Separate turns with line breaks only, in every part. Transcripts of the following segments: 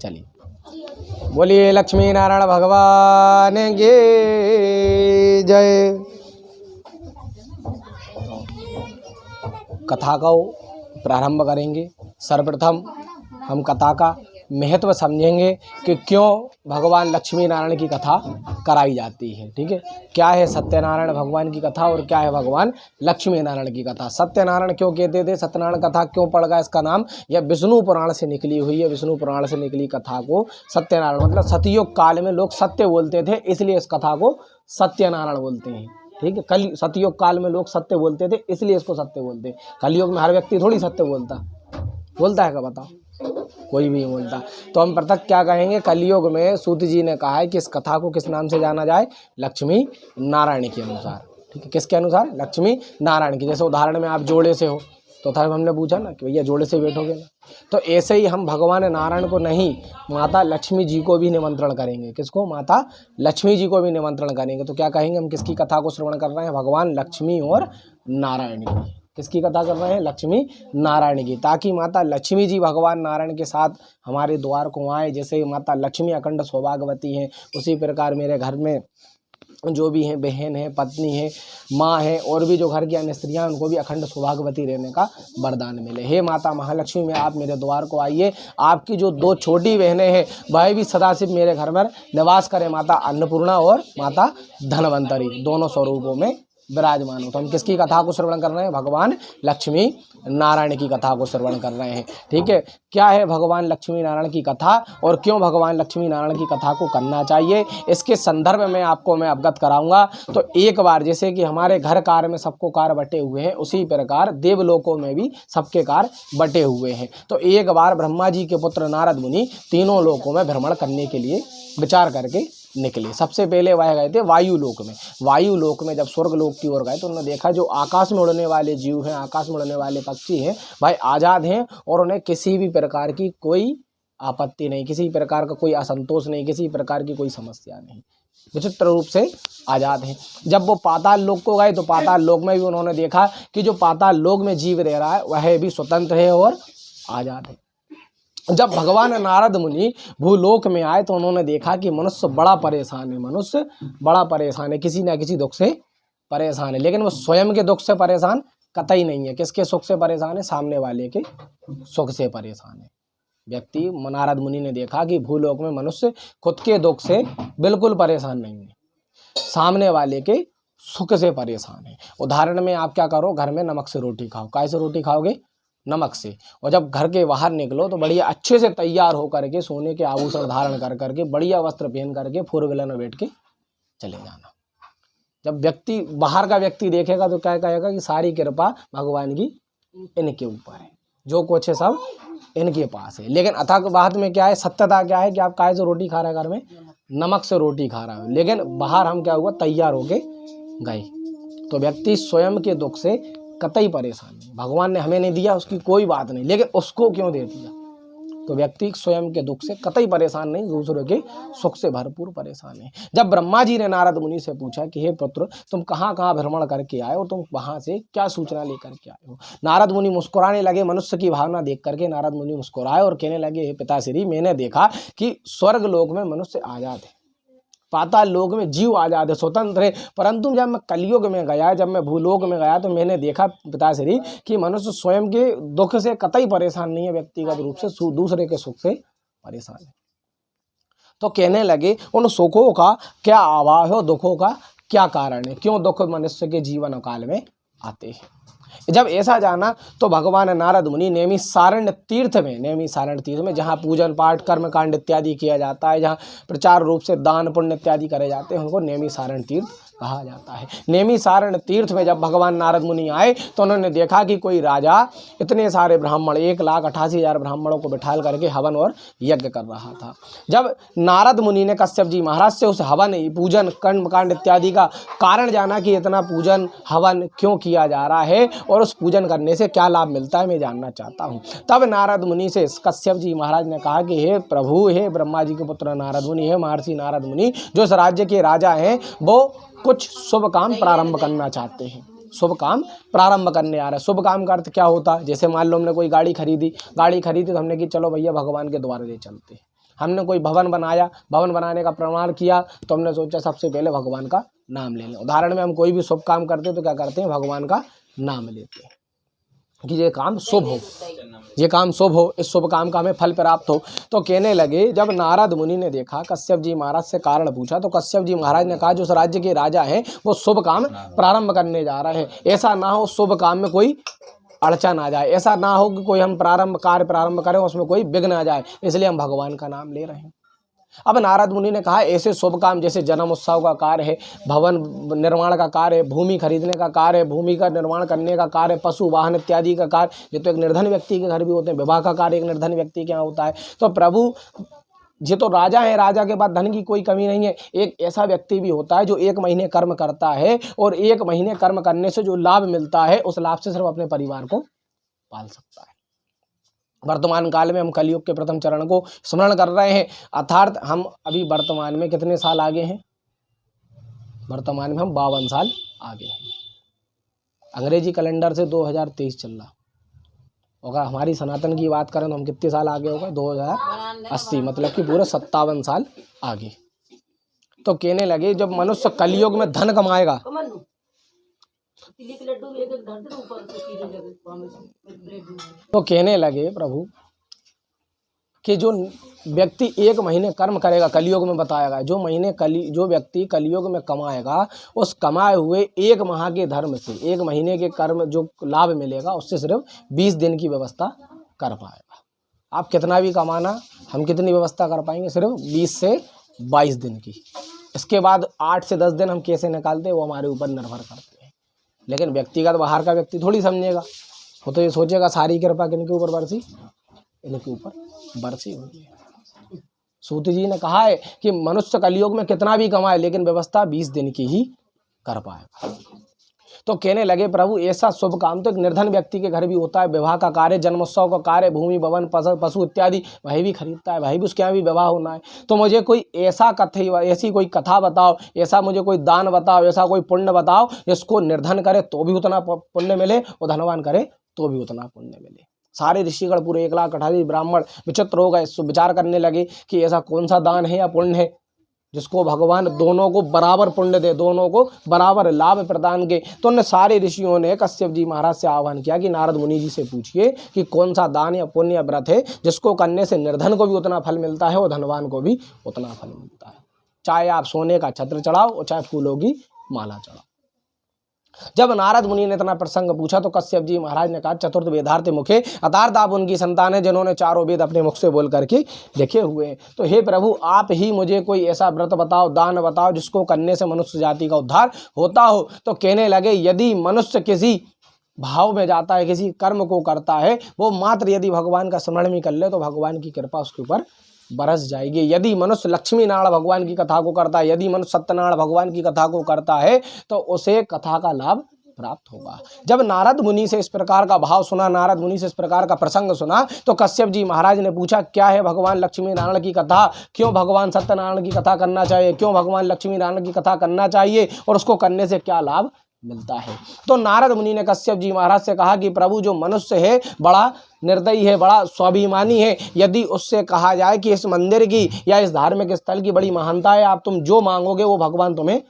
चलिए बोलिए लक्ष्मी नारायण भगवान की जय। कथा को प्रारंभ करेंगे। सर्वप्रथम हम कथा का महत्व समझेंगे कि क्यों भगवान लक्ष्मी नारायण की कथा कराई जाती है। ठीक है, क्या है सत्यनारायण भगवान की कथा और क्या है भगवान लक्ष्मी नारायण की कथा। सत्यनारायण क्यों कहते थे, सत्यनारायण कथा क्यों पड़ गया इसका नाम, यह विष्णु पुराण से निकली हुई है। विष्णु पुराण से निकली कथा को सत्यनारायण, मतलब सतयुग काल में लोग सत्य बोलते थे इसलिए इस कथा को सत्यनारायण बोलते हैं। ठीक है, कल सतयुग काल में लोग सत्य बोलते थे इसलिए इसको सत्य बोलते हैं। कलयुग में हर व्यक्ति थोड़ी सत्य बोलता है क्या बताओ, कोई भी नहीं बोलता। तो हम पृथक क्या कहेंगे, कलयुग में सूत जी ने कहा है कि इस कथा को किस नाम से जाना जाए, लक्ष्मी नारायण के अनुसार। ठीक है, किसके अनुसार, लक्ष्मी नारायण की। जैसे उदाहरण में आप जोड़े से हो तो था हमने पूछा ना कि भैया जोड़े से बैठोगे ना, तो ऐसे ही हम भगवान नारायण को नहीं, माता लक्ष्मी जी को भी निमंत्रण करेंगे। किसको, माता लक्ष्मी जी को भी निमंत्रण करेंगे। तो क्या कहेंगे हम, किसकी कथा को श्रवण कर रहे हैं, भगवान लक्ष्मी और नारायण की। किसकी कथा कर रहे हैं, लक्ष्मी नारायण की, ताकि माता लक्ष्मी जी भगवान नारायण के साथ हमारे द्वार को आए। जैसे माता लक्ष्मी अखंड सौभाग्यवती हैं, उसी प्रकार मेरे घर में जो भी हैं, बहन है, पत्नी है, माँ है और भी जो घर की अन्य स्त्रियाँ, उनको भी अखंड सौभाग्यवती रहने का वरदान मिले। हे माता महालक्ष्मी में आप मेरे द्वार को आइए। आपकी जो दो छोटी बहनें हैं वह भी सदाशिव मेरे घर में निवास करें। माता अन्नपूर्णा और माता धनवंतरी दोनों स्वरूपों में विराजमान हो। तो हम किसकी कथा को श्रवण कर रहे हैं, भगवान लक्ष्मी नारायण की कथा को श्रवण कर रहे हैं। ठीक है, क्या है भगवान लक्ष्मी नारायण की कथा और क्यों भगवान लक्ष्मी नारायण की कथा को करना चाहिए, इसके संदर्भ में आपको मैं अवगत कराऊंगा। तो एक बार जैसे कि हमारे घर कार्य में सबको कार्य बटे हुए हैं, उसी प्रकार देवलोकों में भी सबके कार्य बटे हुए हैं। तो एक बार ब्रह्मा जी के पुत्र नारद मुनि तीनों लोकों में भ्रमण करने के लिए विचार करके निकले। सबसे पहले वह गए थे वायु लोक में। वायु लोक में जब स्वर्ग लोक की ओर गए तो उन्होंने देखा जो आकाश में उड़ने वाले जीव हैं, आकाश में उड़ने वाले पक्षी हैं, भाई आज़ाद हैं और उन्हें किसी भी प्रकार की कोई आपत्ति नहीं, किसी प्रकार का कोई असंतोष नहीं, किसी प्रकार की कोई समस्या नहीं, विचित्र रूप से आज़ाद हैं। जब वो पाताल लोक को गए तो पाताल लोक में भी उन्होंने देखा कि जो पाताल लोक में जीव रह रहा है वह भी स्वतंत्र है और आज़ाद है। जब भगवान नारद मुनि भूलोक में आए तो उन्होंने देखा कि मनुष्य बड़ा परेशान है, मनुष्य बड़ा परेशान है, किसी न किसी दुख से परेशान है। लेकिन वो स्वयं के दुख से परेशान कतई नहीं है। किसके सुख से परेशान है, सामने वाले के सुख से परेशान है। व्यक्ति नारद मुनि ने देखा कि भूलोक में मनुष्य खुद के दुख से बिल्कुल परेशान नहीं है, सामने वाले के सुख से परेशान है। उदाहरण में आप क्या करो, घर में नमक से रोटी खाओ। कैसे रोटी खाओगे, नमक से। और जब घर के बाहर निकलो तो बढ़िया अच्छे से तैयार होकर के, सोने के आभूषण धारण कर करके, बढ़िया वस्त्र पहन करके फोर व्हीलर में बैठ के चले जाना। जब व्यक्ति बाहर का व्यक्ति देखेगा तो क्या कहेगा कि सारी कृपा भगवान की इनके ऊपर है, जो कुछ है सब इनके पास है। लेकिन अथक बात में क्या है, सत्यता क्या है कि आप काय से रोटी खा रहे हैं, घर में नमक से रोटी खा रहा है, लेकिन बाहर हम क्या हुआ, तैयार होके गए। तो व्यक्ति स्वयं के दुख से कतई परेशान नहीं। भगवान ने हमें नहीं दिया उसकी कोई बात नहीं, लेकिन उसको क्यों दे दिया। तो व्यक्ति स्वयं के दुख से कतई परेशान नहीं, दूसरों के सुख से भरपूर परेशान है। जब ब्रह्मा जी ने नारद मुनि से पूछा कि हे पुत्र, तुम कहाँ कहाँ भ्रमण करके आए हो, तुम वहाँ से क्या सूचना लेकर के आए हो। नारद मुनि मुस्कुराने लगे। मनुष्य की भावना देख करके नारद मुनि मुस्कुराए और कहने लगे, हे पिताश्री, मैंने देखा कि स्वर्ग लोक में मनुष्य आजाद है, पाताल लोक में जीव आजाद है, स्वतंत्र है। परंतु जब मैं कलयुग में गया, जब मैं भूलोक में गया तो मैंने देखा पिताश्री कि मनुष्य स्वयं के दुख से कतई परेशान नहीं है, व्यक्तिगत रूप से दूसरे के सुख से परेशान है। तो कहने लगे उन सुखों का क्या अभाव है, दुखों का क्या कारण है, क्यों दुख मनुष्य के जीवन काल में आते हैं। जब ऐसा जाना तो भगवान नारद मुनि नैमिषारण्य तीर्थ में जहाँ पूजन पाठ कर्म कांड इत्यादि किया जाता है, जहाँ प्रचार रूप से दान पुण्य इत्यादि करे जाते हैं, उनको नैमिषारण्य तीर्थ कहा जाता है। नैमिषारण्य तीर्थ में जब भगवान नारद मुनि आए तो उन्होंने देखा कि कोई राजा इतने सारे ब्राह्मण 1,88,000 ब्राह्मणों को बिठा करके हवन और यज्ञ कर रहा था। जब नारद मुनि ने कश्यप जी महाराज से उस हवन पूजन कर्म कांड इत्यादि का कारण जाना कि इतना पूजन हवन क्यों किया जा रहा है और उस पूजन करने से क्या लाभ मिलता है, मैं जानना चाहता हूँ। तब नारद मुनि से कश्यप जी महाराज ने कहा कि हे प्रभु, हे ब्रह्मा जी के पुत्र नारद मुनि, हे महर्षि नारद मुनि, जो इस राज्य के राजा हैं वो कुछ शुभ काम प्रारंभ करना चाहते हैं, शुभ काम प्रारंभ करने आ रहे हैं। शुभ काम का अर्थ क्या होता है, जैसे मान लो हमने कोई गाड़ी खरीदी तो हमने कि चलो भैया भगवान के द्वारे ले चलते हैं। हमने कोई भवन बनाया, भवन बनाने का प्रमाण किया, तो हमने सोचा सबसे पहले भगवान का नाम ले लें। उदाहरण में हम कोई भी शुभ काम करते हैं तो क्या करते हैं, भगवान का नाम लेते हैं कि ये काम शुभ हो, ये काम शुभ हो, इस शुभ काम का हमें फल प्राप्त हो। तो कहने लगे, जब नारद मुनि ने देखा, कश्यप जी महाराज से कारण पूछा, तो कश्यप जी महाराज ने कहा जो उस राज्य के राजा हैं वो शुभ काम प्रारंभ करने जा रहे हैं, ऐसा ना हो शुभ काम में कोई अड़चन आ जाए, ऐसा ना हो कि कोई हम कार्य प्रारंभ करें उसमें कोई विघ्न आ जाए, इसलिए हम भगवान का नाम ले रहे हैं। अब नारद मुनि ने कहा ऐसे शुभ काम जैसे जन्म उत्सव का कार्य है, भवन निर्माण का कार्य है, भूमि खरीदने का कार्य है, भूमि का निर्माण करने का कार्य, पशु वाहन इत्यादि का कार्य, ये तो एक निर्धन व्यक्ति के घर भी होते हैं, विवाह का कार्य एक निर्धन व्यक्ति के यहाँ होता है। तो प्रभु ये तो राजा है, राजा के बाद धन की कोई कमी नहीं है। एक ऐसा व्यक्ति भी होता है जो 1 महीने कर्म करता है और 1 महीने कर्म करने से जो लाभ मिलता है उस लाभ से सिर्फ अपने परिवार को पाल सकता है। वर्तमान काल में हम कलयुग के प्रथम चरण को स्मरण कर रहे हैं, अर्थात हम अभी वर्तमान में कितने साल आगे हैं, वर्तमान में हम 52 साल आगे हैं। अंग्रेजी कैलेंडर से 2023 चल रहा होगा, हमारी सनातन की बात करें तो हम कितने साल आगे होगा, 2080, मतलब कि पूरे 57 साल आगे। तो कहने लगे जब मनुष्य कलयुग में धन कमाएगा, तो कहने लगे प्रभु कि जो व्यक्ति 1 महीने कर्म करेगा, कलयुग में बताया गया, जो व्यक्ति कलयुग में कमाएगा, उस कमाए हुए 1 माह के धर्म से 1 महीने के कर्म जो लाभ मिलेगा उससे सिर्फ 20 दिन की व्यवस्था कर पाएगा। आप कितना भी कमाना, हम कितनी व्यवस्था कर पाएंगे, सिर्फ 20 से 22 दिन की। इसके बाद 8 से 10 दिन हम कैसे निकालते हैं वो हमारे ऊपर निर्भर करते हैं। लेकिन व्यक्तिगत बाहर का व्यक्ति थोड़ी समझेगा, वो तो ये सोचेगा सारी कृपा किनके ऊपर बरसी, इनके ऊपर बरसी हुई है। सूत जी ने कहा है कि मनुष्य कलयुग में कितना भी कमाए लेकिन व्यवस्था 20 दिन की ही कर पाएगा। तो कहने लगे प्रभु ऐसा शुभ काम तो एक निर्धन व्यक्ति के घर भी होता है, विवाह का कार्य, जन्मोत्सव का कार्य, भूमि भवन पशु इत्यादि वही भी खरीदता है, वही भी उसके यहाँ भी विवाह होना है। तो मुझे कोई ऐसी कोई कथा बताओ, ऐसा मुझे कोई दान बताओ, ऐसा कोई पुण्य बताओ जिसको निर्धन करे तो भी उतना पुण्य मिले और धनवान करे तो भी उतना पुण्य मिले। सारे ऋषिगण पूरे 1,28,000 ब्राह्मण विचित्र हो गए, विचार करने लगे कि ऐसा कौन सा दान है या पुण्य है जिसको भगवान दोनों को बराबर पुण्य दे, दोनों को बराबर लाभ प्रदान के। तो उन सारे ऋषियों ने कश्यप जी महाराज से आह्वान किया कि नारद मुनि जी से पूछिए कि कौन सा दान या पुण्य या व्रत है जिसको करने से निर्धन को भी उतना फल मिलता है और धनवान को भी उतना फल मिलता है, चाहे आप सोने का छत्र चढ़ाओ और चाहे फूलों की माला चढ़ाओ। जब नारद मुनि ने इतना प्रसंग पूछा तो कश्यप जी महाराज ने कहा चतुर्थ वेदार्थ मुखे अतार्थ आप उनकी संतान है जिन्होंने चारों वेद अपने मुख से बोल करके लिखे हुए हैं। तो हे प्रभु आप ही मुझे कोई ऐसा व्रत बताओ, दान बताओ जिसको करने से मनुष्य जाति का उद्धार होता हो। तो कहने लगे यदि मनुष्य किसी भाव में जाता है, किसी कर्म को करता है, वो मात्र यदि भगवान का स्मरण भी कर ले तो भगवान की कृपा उसके ऊपर बरस जाएगी। यदि मनुष्य लक्ष्मी नारायण भगवान की कथा को करता है, यदि मनुष्य सत्यनारायण भगवान की कथा को करता है तो उसे कथा का लाभ प्राप्त होगा। जब नारद मुनि से इस प्रकार का भाव सुना, नारद मुनि से इस प्रकार का प्रसंग सुना तो कश्यप जी महाराज ने पूछा क्या है भगवान लक्ष्मी नारायण की कथा, क्यों भगवान सत्यनारायण की कथा करना चाहिए, क्यों भगवान लक्ष्मी नारायण की कथा करना चाहिए और उसको करने से क्या लाभ मिलता है। तो नारद मुनि ने कश्यप जी महाराज से कहा कि प्रभु जो मनुष्य है बड़ा निर्दयी है, बड़ा स्वाभिमानी है, यदि उससे कहा जाए कि इस मंदिर की या इस धार्मिक स्थल की बड़ी महानता है, आप तुम जो मांगोगे वो भगवान तुम्हें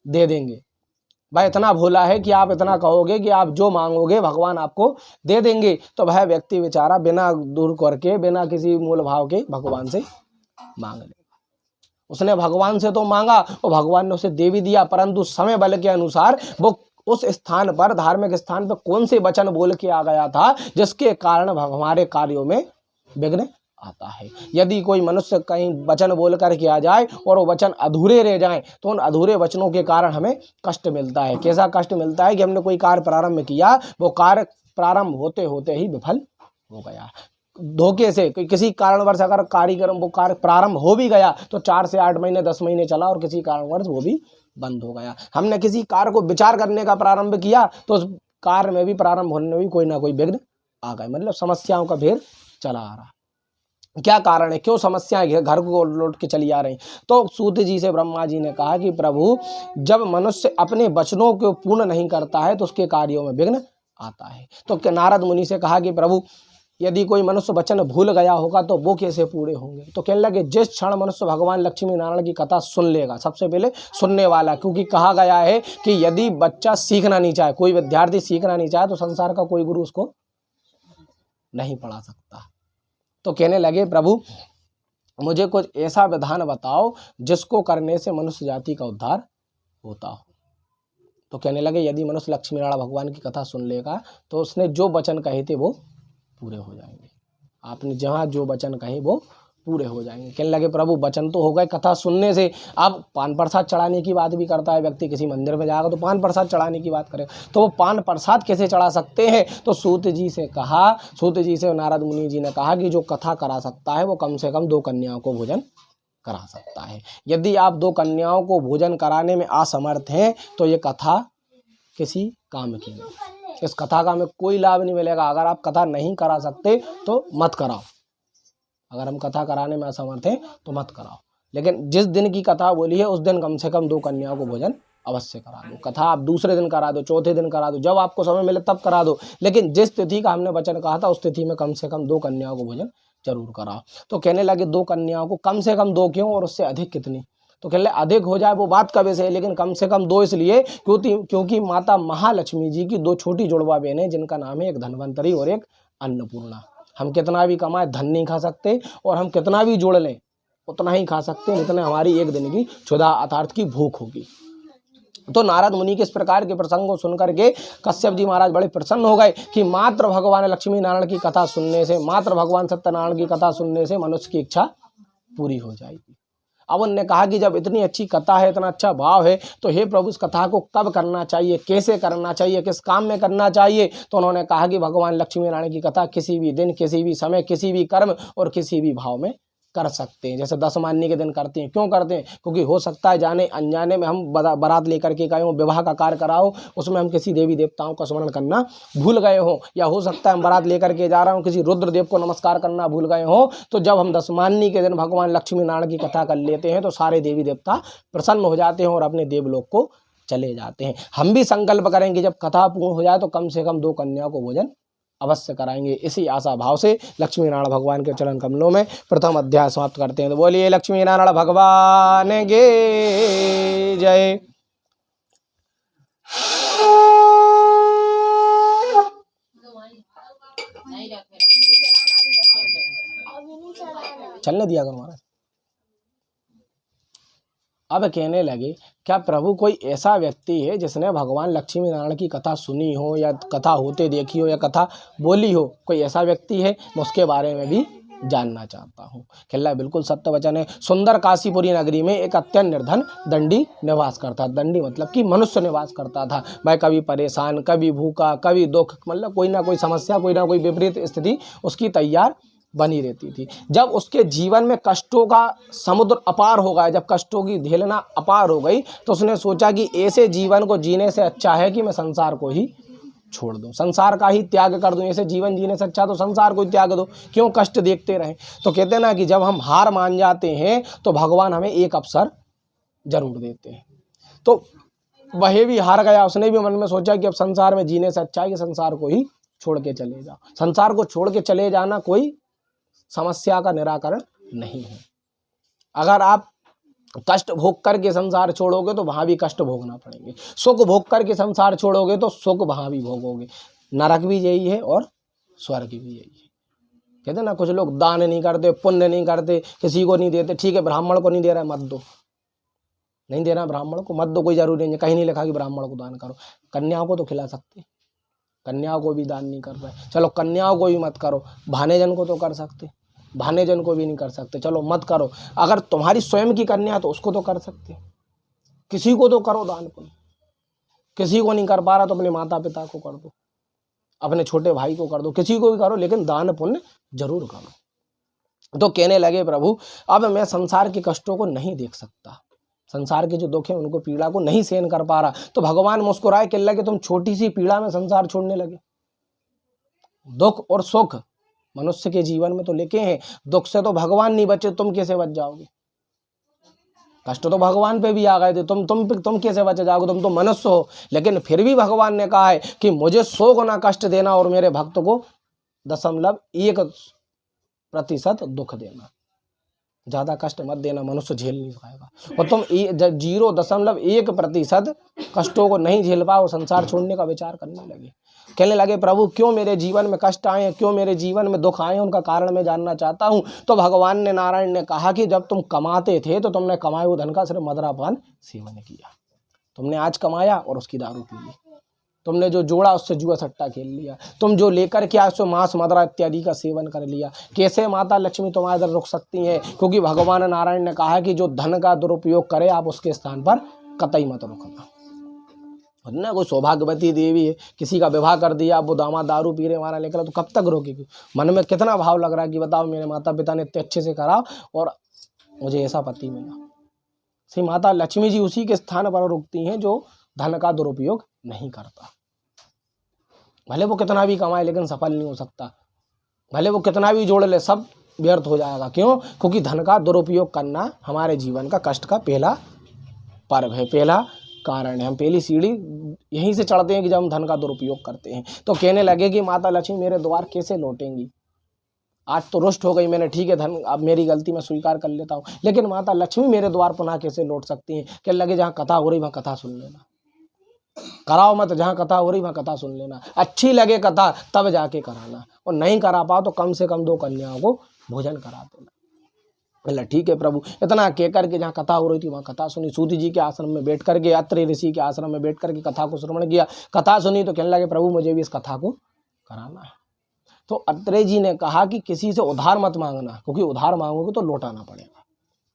दे देंगे। भाई इतना भोला है कि आप इतना कहोगे कि आप जो मांगोगे भगवान आपको दे देंगे। तो वह व्यक्ति बेचारा बिना दूर करके, बिना किसी मूल भाव के भगवान से मांग लेगा। उसने भगवान से तो मांगा और भगवान ने उसे दे भी दिया, परंतु समय बल के अनुसार वो उस स्थान पर, धार्मिक स्थान पर कौन से वचन बोल के आ गया था जिसके कारण हमारे कार्यों में विघ्न आता है। यदि कोई मनुष्य कहीं वचन बोल कर के आ जाए और वो वचन अधूरे रह जाएं तो उन अधूरे वचनों के कारण हमें कष्ट मिलता है। कैसा कष्ट मिलता है कि हमने कोई कार्य प्रारंभ किया, वो कार्य प्रारंभ होते होते ही विफल हो गया। धोखे से किसी कारणवश अगर वो कार्य प्रारंभ हो भी गया तो 4 से 8 महीने 10 महीने चला और किसी कारणवश वो भी बंद हो गया। हमने किसी कार्य को विचार करने का प्रारंभ किया तो उस कार्य में भी प्रारंभ होने में भी कोई ना कोई विघ्न आ गए, मतलब समस्याओं का भेद चला आ रहा। क्या कारण है, क्यों समस्याएं घर को लौट के चली आ रही। तो सूत जी से ब्रह्मा जी ने कहा कि प्रभु जब मनुष्य अपने वचनों को पूर्ण नहीं करता है तो उसके कार्यों में विघ्न आता है। तो नारद मुनि से कहा कि प्रभु यदि कोई मनुष्य वचन भूल गया होगा तो वो कैसे पूरे होंगे। तो कहने लगे जिस क्षण मनुष्य भगवान लक्ष्मी नारायण की कथा सुन लेगा, सबसे पहले सुनने वाला, क्योंकि कहा गया है कि यदि बच्चा सीखना नहीं चाहे, कोई विद्यार्थी सीखना नहीं चाहे तो संसार का कोई गुरु उसको नहीं पढ़ा सकता। तो कहने लगे प्रभु मुझे कुछ ऐसा विधान बताओ जिसको करने से मनुष्य जाति का उद्धार होता हो। तो कहने लगे यदि मनुष्य लक्ष्मी नारायण भगवान की कथा सुन लेगा तो उसने जो वचन कहे थे वो पूरे हो जाएंगे। आपने जहाँ जो वचन कहे वो पूरे हो जाएंगे। कहने लगे प्रभु वचन तो हो गए कथा सुनने से, अब पान प्रसाद चढ़ाने की बात भी करता है व्यक्ति, किसी मंदिर में जाएगा तो पान प्रसाद चढ़ाने की बात करे, तो वो पान प्रसाद कैसे चढ़ा सकते हैं। तो सूत जी से कहा, सूत जी से नारद मुनि जी ने कहा कि जो कथा करा सकता है वो कम से कम 2 कन्याओं को भोजन करा सकता है। यदि आप 2 कन्याओं को भोजन कराने में असमर्थ हैं तो ये कथा किसी काम की नहीं, इस कथा का हमें कोई लाभ नहीं मिलेगा। अगर आप कथा नहीं करा सकते तो मत कराओ, अगर हम कथा कराने में असमर्थ हैं तो मत कराओ। लेकिन जिस दिन की कथा बोली है उस दिन कम से कम 2 कन्याओं को भोजन अवश्य करा दो। कथा आप दूसरे दिन करा दो, चौथे दिन करा दो, जब आपको समय मिले तब करा दो, लेकिन जिस तिथि का हमने वचन कहा था उस तिथि में कम से कम 2 कन्याओं को भोजन जरूर कराओ। तो कहने लगे 2 कन्याओं को, कम से कम 2 क्यों और उससे अधिक कितनी। तो कहने लगे अधिक हो जाए वो बात का विषय है, लेकिन कम से कम 2 इसलिए क्योंकि माता महालक्ष्मी जी की 2 छोटी जुड़वा बहन है जिनका नाम है एक धनवंतरी और एक अन्नपूर्णा। हम कितना भी कमाए धन नहीं खा सकते और हम कितना भी जोड़ लें उतना ही खा सकते हैं जितने हमारी एक दिन की क्षुधा अर्थात की भूख होगी। तो नारद मुनि के इस प्रकार के प्रसंग को सुनकर के कश्यप जी महाराज बड़े प्रसन्न हो गए कि मात्र भगवान लक्ष्मी नारायण की कथा सुनने से, मात्र भगवान सत्यनारायण की कथा सुनने से मनुष्य की इच्छा पूरी हो जाएगी। अब उन्होंने कहा कि जब इतनी अच्छी कथा है, इतना अच्छा भाव है, तो हे प्रभु इस कथा को कब करना चाहिए, कैसे करना चाहिए, किस काम में करना चाहिए। तो उन्होंने कहा कि भगवान लक्ष्मी नारायण की कथा किसी भी दिन, किसी भी समय, किसी भी कर्म और किसी भी भाव में कर सकते हैं। जैसे 10 मान्य के दिन करते हैं, क्यों करते हैं, क्योंकि हो सकता है जाने अनजाने में हम बारात लेकर के गए हो, विवाह का कार्य कराओ, उसमें हम किसी देवी देवताओं का स्मरण करना भूल गए हो, या हो सकता है हम बारात लेकर के जा रहा हूँ किसी रुद्रदेव को नमस्कार करना भूल गए हो। तो जब हम 10 मान्य के दिन भगवान लक्ष्मी नारायण की कथा कर लेते हैं तो सारे देवी देवता प्रसन्न हो जाते हैं और अपने देवलोक को चले जाते हैं। हम भी संकल्प करेंगे जब कथा पूर्ण हो जाए तो कम से कम 2 कन्याओं को भोजन अवश्य कराएंगे। इसी आशा भाव से लक्ष्मी नारायण भगवान के चरण कमलों में प्रथम अध्याय समाप्त करते हैं। तो बोलिए लक्ष्मी नारायण भगवान के जय। चलने दिया करो महाराज। अब कहने लगे क्या प्रभु कोई ऐसा व्यक्ति है जिसने भगवान लक्ष्मी नारायण की कथा सुनी हो या कथा होते देखी हो या कथा बोली हो, कोई ऐसा व्यक्ति है, मैं उसके बारे में भी जानना चाहता हूँ। कहला बिल्कुल सत्य वचन है। सुंदर काशीपुरी नगरी में एक अत्यंत निर्धन दंडी निवास करता। दंडी मतलब कि मनुष्य निवास करता था। वह कभी परेशान, कभी भूखा, कभी दुख, मतलब कोई ना कोई समस्या, कोई ना कोई विपरीत स्थिति उसकी तैयार बनी रहती थी। जब उसके जीवन में कष्टों का समुद्र अपार हो गया, जब कष्टों की झेलना अपार हो गई, तो उसने सोचा कि ऐसे जीवन को जीने से अच्छा है कि मैं संसार को ही छोड़ दूं, संसार का ही त्याग कर दूं। ऐसे जीवन जीने से अच्छा तो संसार को ही त्याग दो, क्यों कष्ट देखते रहें। तो कहते हैं ना कि जब हम हार मान जाते हैं तो भगवान हमें एक अवसर जरूर देते हैं। तो वह भी हार गया, उसने भी मन में सोचा कि अब संसार में जीने से अच्छा है कि संसार को ही छोड़ के चले जाओ। संसार को छोड़ के चले जाना कोई समस्या का निराकरण नहीं है। अगर आप कष्ट भोग करके संसार छोड़ोगे तो वहां भी कष्ट भोगना पड़ेंगे, सुख भोग करके संसार छोड़ोगे तो सुख वहां भी भोगोगे। नरक भी यही है और स्वर्ग भी यही है। कहते ना कुछ लोग दान नहीं करते, पुण्य नहीं करते, किसी को नहीं देते। ठीक है, ब्राह्मण को नहीं दे रहा है, मत दो, नहीं देना ब्राह्मण को मत दो, कोई जरूरी नहीं है, कहीं नहीं लिखा कि ब्राह्मण को दान करो। कन्याओं को तो खिला सकते, कन्याओं को भी दान नहीं कर रहे, चलो कन्याओं को भी मत करो। भानेजन को तो कर सकते, भानेजन को भी नहीं कर सकते, चलो मत करो। अगर तुम्हारी स्वयं की कन्या है तो उसको तो कर सकते, किसी को तो करो दान पुण्य। किसी को नहीं कर पा रहा तो अपने माता पिता को कर दो, अपने छोटे भाई को कर दो, किसी को भी करो, लेकिन दान पुण्य जरूर करो। तो कहने लगे प्रभु अब मैं संसार के कष्टों को नहीं देख सकता, संसार के जो दुख है उनको, पीड़ा को नहीं सहन कर पा रहा। तो भगवान मुस्कुराए, कहने लगे तुम छोटी सी पीड़ा में संसार छोड़ने लगे। दुख और सुख मनुष्य के जीवन में तो लेके हैं, दुख से तो भगवान नहीं बचे, तुम कैसे बच जाओगे। कष्ट तो भगवान पे भी आ गए थे, तुम कैसे बच जाओगे, तुम तो मनुष्य हो। लेकिन फिर भी भगवान ने कहा है कि मुझे शोक ना कष्ट देना और मेरे भक्त को 0.1% दुख देना, ज़्यादा कष्ट मत देना, मनुष्य झेल नहीं पाएगा। और तुम 0.1% कष्टों को नहीं झेल पाओ, संसार छोड़ने का विचार करने लगे, कहने लगे प्रभु क्यों मेरे जीवन में कष्ट आए, क्यों मेरे जीवन में दुख आए, उनका कारण मैं जानना चाहता हूँ। तो भगवान ने, नारायण ने कहा कि जब तुम कमाते थे तो तुमने कमाए हुए धन का सिर्फ मदरापान सेवन किया, तुमने आज कमाया और उसकी दारू पी ली, तुमने जो जोड़ा उससे जुआ सट्टा खेल लिया, तुम जो लेकर के आए उससे मांस मदरा इत्यादि का सेवन कर लिया। कैसे माता लक्ष्मी तुम्हारे इधर रुक सकती हैं? क्योंकि भगवान नारायण ने कहा कि जो धन का दुरुपयोग करे आप उसके स्थान पर कतई मत रुकना। ना कोई सौभाग्यवती देवी है, किसी का विवाह कर दिया, वो दामाद दारू पी रहे हमारा निकला, तो कब तक रोकेगी? मन में कितना भाव लग रहा है कि बताओ मेरे माता पिता ने इतने अच्छे से करा और मुझे ऐसा पति मिला। श्री माता लक्ष्मी जी उसी के स्थान पर रुकती हैं जो धन का दुरुपयोग नहीं करता। भले वो कितना भी कमाए लेकिन सफल नहीं हो सकता, भले वो कितना भी जोड़ ले सब व्यर्थ हो जाएगा। क्यों? क्योंकि धन का दुरुपयोग करना हमारे जीवन का कष्ट का पहला पर्व है, पहला कारण है। हम पहली सीढ़ी यहीं से चढ़ते हैं कि जब हम धन का दुरुपयोग करते हैं। तो कहने लगे कि माता लक्ष्मी मेरे द्वार कैसे लौटेंगी? आज तो रुष्ट हो गई मैंने, ठीक है धन अब मेरी गलती मैं स्वीकार कर लेता हूँ, लेकिन माता लक्ष्मी मेरे द्वार पुनः कैसे लौट सकती हैं? कहने लगे जहाँ कथा हो रही वहाँ कथा सुन लेना, कराओ मत, जहाँ कथा हो रही वहाँ कथा सुन लेना, अच्छी लगे कथा तब जाके कराना, और नहीं करा पाओ तो कम से कम 2 कन्याओं को भोजन करा देना। बोला ठीक है प्रभु। इतना कह करके जहाँ कथा हो रही थी वहाँ कथा सुनी, सूत जी के आश्रम में बैठ करके, अत्रि ऋषि के आश्रम में बैठ करके कथा को श्रवण किया, कथा सुनी तो कहने लगे प्रभु मुझे भी इस कथा को कराना है। तो अत्रि जी ने कहा कि किसी से उधार मत मांगना, क्योंकि उधार मांगोगे तो लौटाना पड़ेगा,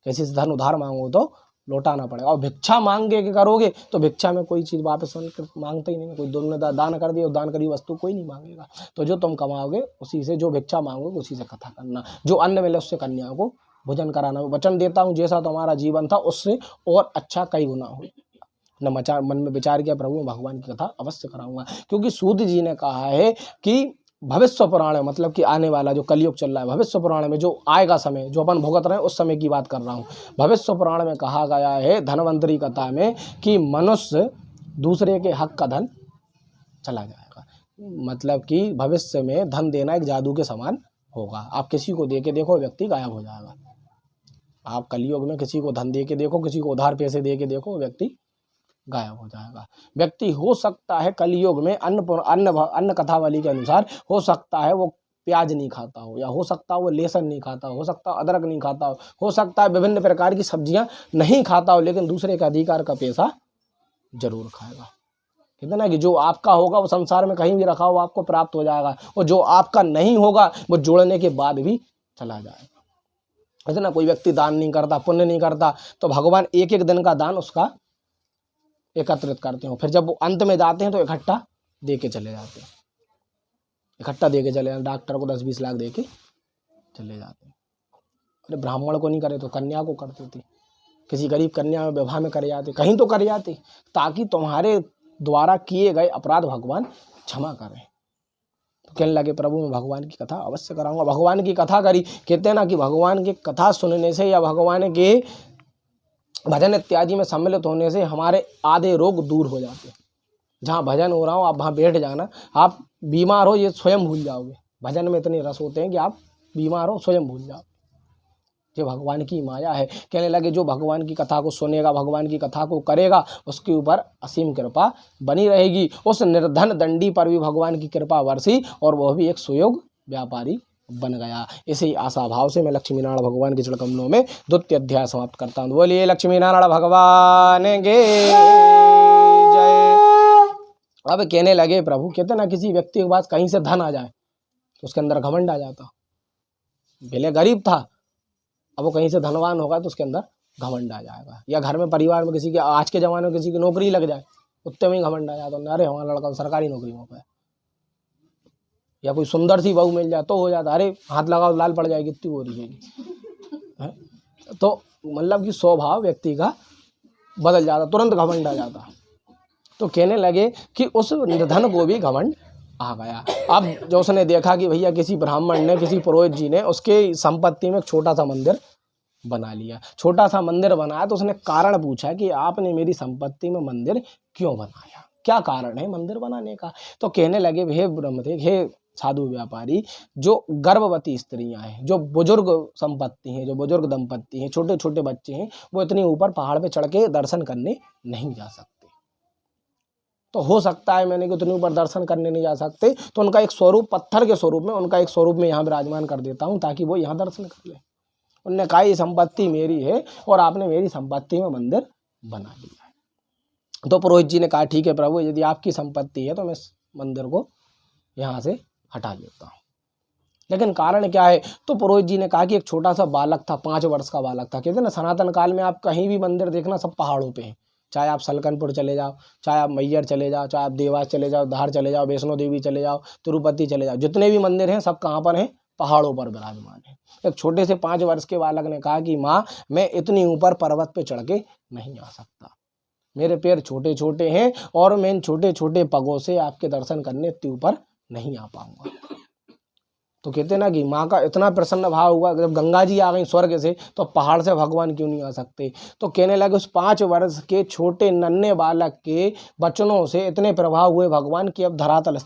किसी से धन उधार मांगोगे तो लौटाना पड़ेगा। और भिक्षा मांगे के करोगे तो भिक्षा में कोई चीज़ वापस मांगते ही नहीं, कोई तुमने दान कर दिया, दान करी वस्तु कोई नहीं मांगेगा। तो जो तुम कमाओगे उसी से, जो भिक्षा मांगोगे उसी से कथा करना, जो अन्न मिले उससे कन्याओं को भोजन कराना। वचन देता हूँ जैसा तुम्हारा जीवन था उससे और अच्छा कई गुना हो। न मन में विचार किया प्रभु भगवान की कथा अवश्य कराऊंगा, क्योंकि सूत जी ने कहा है कि भविष्य पुराण में, मतलब कि आने वाला जो कलयुग चल रहा है, भविष्य पुराण में जो आएगा समय, जो अपन भुगत रहे हैं उस समय की बात कर रहा हूँ। भविष्य पुराण में कहा गया है धनवंतरी कथा में कि मनुष्य दूसरे के हक का धन चला जाएगा, मतलब कि भविष्य में धन देना एक जादू के समान होगा। आप किसी को दे के देखो व्यक्ति गायब हो जाएगा। आप कलयुग में किसी को धन दे के देखो, किसी को उधार पैसे दे के देखो, व्यक्ति गायब हो जाएगा। व्यक्ति हो सकता है कलयुग में अन्न कथावली के अनुसार हो सकता है वो प्याज नहीं खाता हो, या हो सकता है वो लहसुन नहीं खाता हो सकता है अदरक नहीं खाता हो सकता है विभिन्न प्रकार की सब्जियां नहीं खाता हो, लेकिन दूसरे का अधिकार का पैसा जरूर खाएगा। कहते ना कि जो आपका होगा वो संसार में कहीं भी रखा हो आपको प्राप्त हो जाएगा, और जो आपका नहीं होगा वो जोड़ने के बाद भी चला जाएगा। इतना कोई व्यक्ति दान नहीं करता, पुण्य नहीं करता, तो भगवान एक एक दिन का दान उसका एकत्रित करते हो, फिर जब वो अंत में जाते हैं तो इकट्ठा दे के चले जाते हैं, इकट्ठा दे के चले जाते। डॉक्टर को 10-20 लाख दे के चले जाते हैं। अरे ब्राह्मण को नहीं करे तो कन्या को करते थे, किसी गरीब कन्या में विवाह में कर जाते, कहीं तो कर जाते, ताकि तुम्हारे द्वारा किए गए अपराध भगवान क्षमा करें। तो कहने लगे प्रभु मैं भगवान की कथा अवश्य कराऊंगा। भगवान की कथा करी। कहते हैं ना कि भगवान की कथा सुनने से या भगवान के भजन इत्यादि में सम्मिलित होने से हमारे आधे रोग दूर हो जाते हैं। जहाँ भजन हो रहा हो आप वहाँ बैठ जाना, आप बीमार हो ये स्वयं भूल जाओगे। भजन में इतने रस होते हैं कि आप बीमार हो स्वयं भूल जाओ। ये भगवान की माया है। कहने लगे जो भगवान की कथा को सुनेगा, भगवान की कथा को करेगा, उसके ऊपर असीम कृपा बनी रहेगी। उस निर्धन दंडी पर भी भगवान की कृपा बरसी और वह भी एक सुयोग व्यापारी बन गया। इसी आशा भाव से मैं लक्ष्मी नारायण भगवान के चरणकमलों में द्वितीय अध्याय समाप्त करता हूँ। बोलिए लक्ष्मी नारायण भगवान के जय। अब कहने लगे प्रभु, कहते ना किसी व्यक्ति के पास कहीं से धन आ जाए तो उसके अंदर घमंड आ जाता। पहले गरीब था, अब वो कहीं से धनवान होगा तो उसके अंदर घमंड आ जाएगा। या घर में परिवार में किसी के, आज के ज़माने में किसी की नौकरी लग जाए उतने में ही घमंड आ जाता, अरे हमारा लड़का सरकारी नौकरी में पाए। या कोई सुंदर सी बहू मिल जाए तो हो जाता, अरे हाथ लगाओ लाल पड़ जाएगी, इतनी हो रही है। तो मतलब कि स्वभाव व्यक्ति का बदल जाता, तुरंत घमंड आ जाता। तो कहने लगे कि उस निर्धन को भी घमंड आ गया। अब जो उसने देखा कि भैया किसी ब्राह्मण ने, किसी पुरोहित जी ने उसके संपत्ति में एक छोटा सा मंदिर बना लिया, छोटा सा मंदिर बनाया, तो उसने कारण पूछा कि आपने मेरी संपत्ति में मंदिर क्यों बनाया, क्या कारण है मंदिर बनाने का। तो कहने लगे हे ब्रह्मदेव, हे साधु व्यापारी जो गर्भवती स्त्रियां हैं, जो बुजुर्ग संपत्ति हैं, जो बुजुर्ग दंपत्ति हैं, छोटे छोटे बच्चे हैं, वो इतनी ऊपर पहाड़ पे चढ़ के दर्शन करने नहीं जा सकते। तो हो सकता है मैंने कि उतने ऊपर दर्शन करने नहीं जा सकते, तो उनका एक स्वरूप पत्थर के स्वरूप में, उनका एक स्वरूप में यहाँ विराजमान कर देता हूँ ताकि वो यहाँ दर्शन कर ले। उन्होंने कहा ये संपत्ति मेरी है और आपने मेरी संपत्ति में मंदिर बना लिया है। तो पुरोहित जी ने कहा ठीक है प्रभु, यदि आपकी संपत्ति है तो मैं इस मंदिर को यहाँ से हटा देता हूँ। लेकिन कारण क्या है? तो पुरोहित जी ने कहा कि एक छोटा सा बालक था, 5 वर्ष का बालक था। कहते ना सनातन काल में आप कहीं भी मंदिर देखना सब पहाड़ों पे हैं, चाहे आप सलकनपुर चले जाओ, चाहे आप मैयर चले जाओ, चाहे आप देवास चले जाओ, धार चले जाओ, वैष्णो देवी चले जाओ, तिरुपति चले जाओ, जितने भी मंदिर हैं सब कहाँ पर हैं? पहाड़ों पर विराजमान है। एक छोटे से 5 वर्ष के बालक ने कहा कि माँ, मैं इतनी ऊपर पर्वत पे चढ़ के नहीं आ सकता, मेरे पैर छोटे छोटे हैं और मैं इन छोटे छोटे पगों से आपके दर्शन करने इतने ऊपर नहीं आ पाऊंगा। तो कहते ना कि माँ का इतना प्रसन्न भाव हुआ, जब गंगा जी आ गई स्वर्ग से तो पहाड़ से भगवान क्यों नहीं आ सकते। तो कहने लगे उस 5 वर्ष के छोटे नन्हे बालक के वचनों से इतने प्रभाव हुए भगवान कि अब धरातल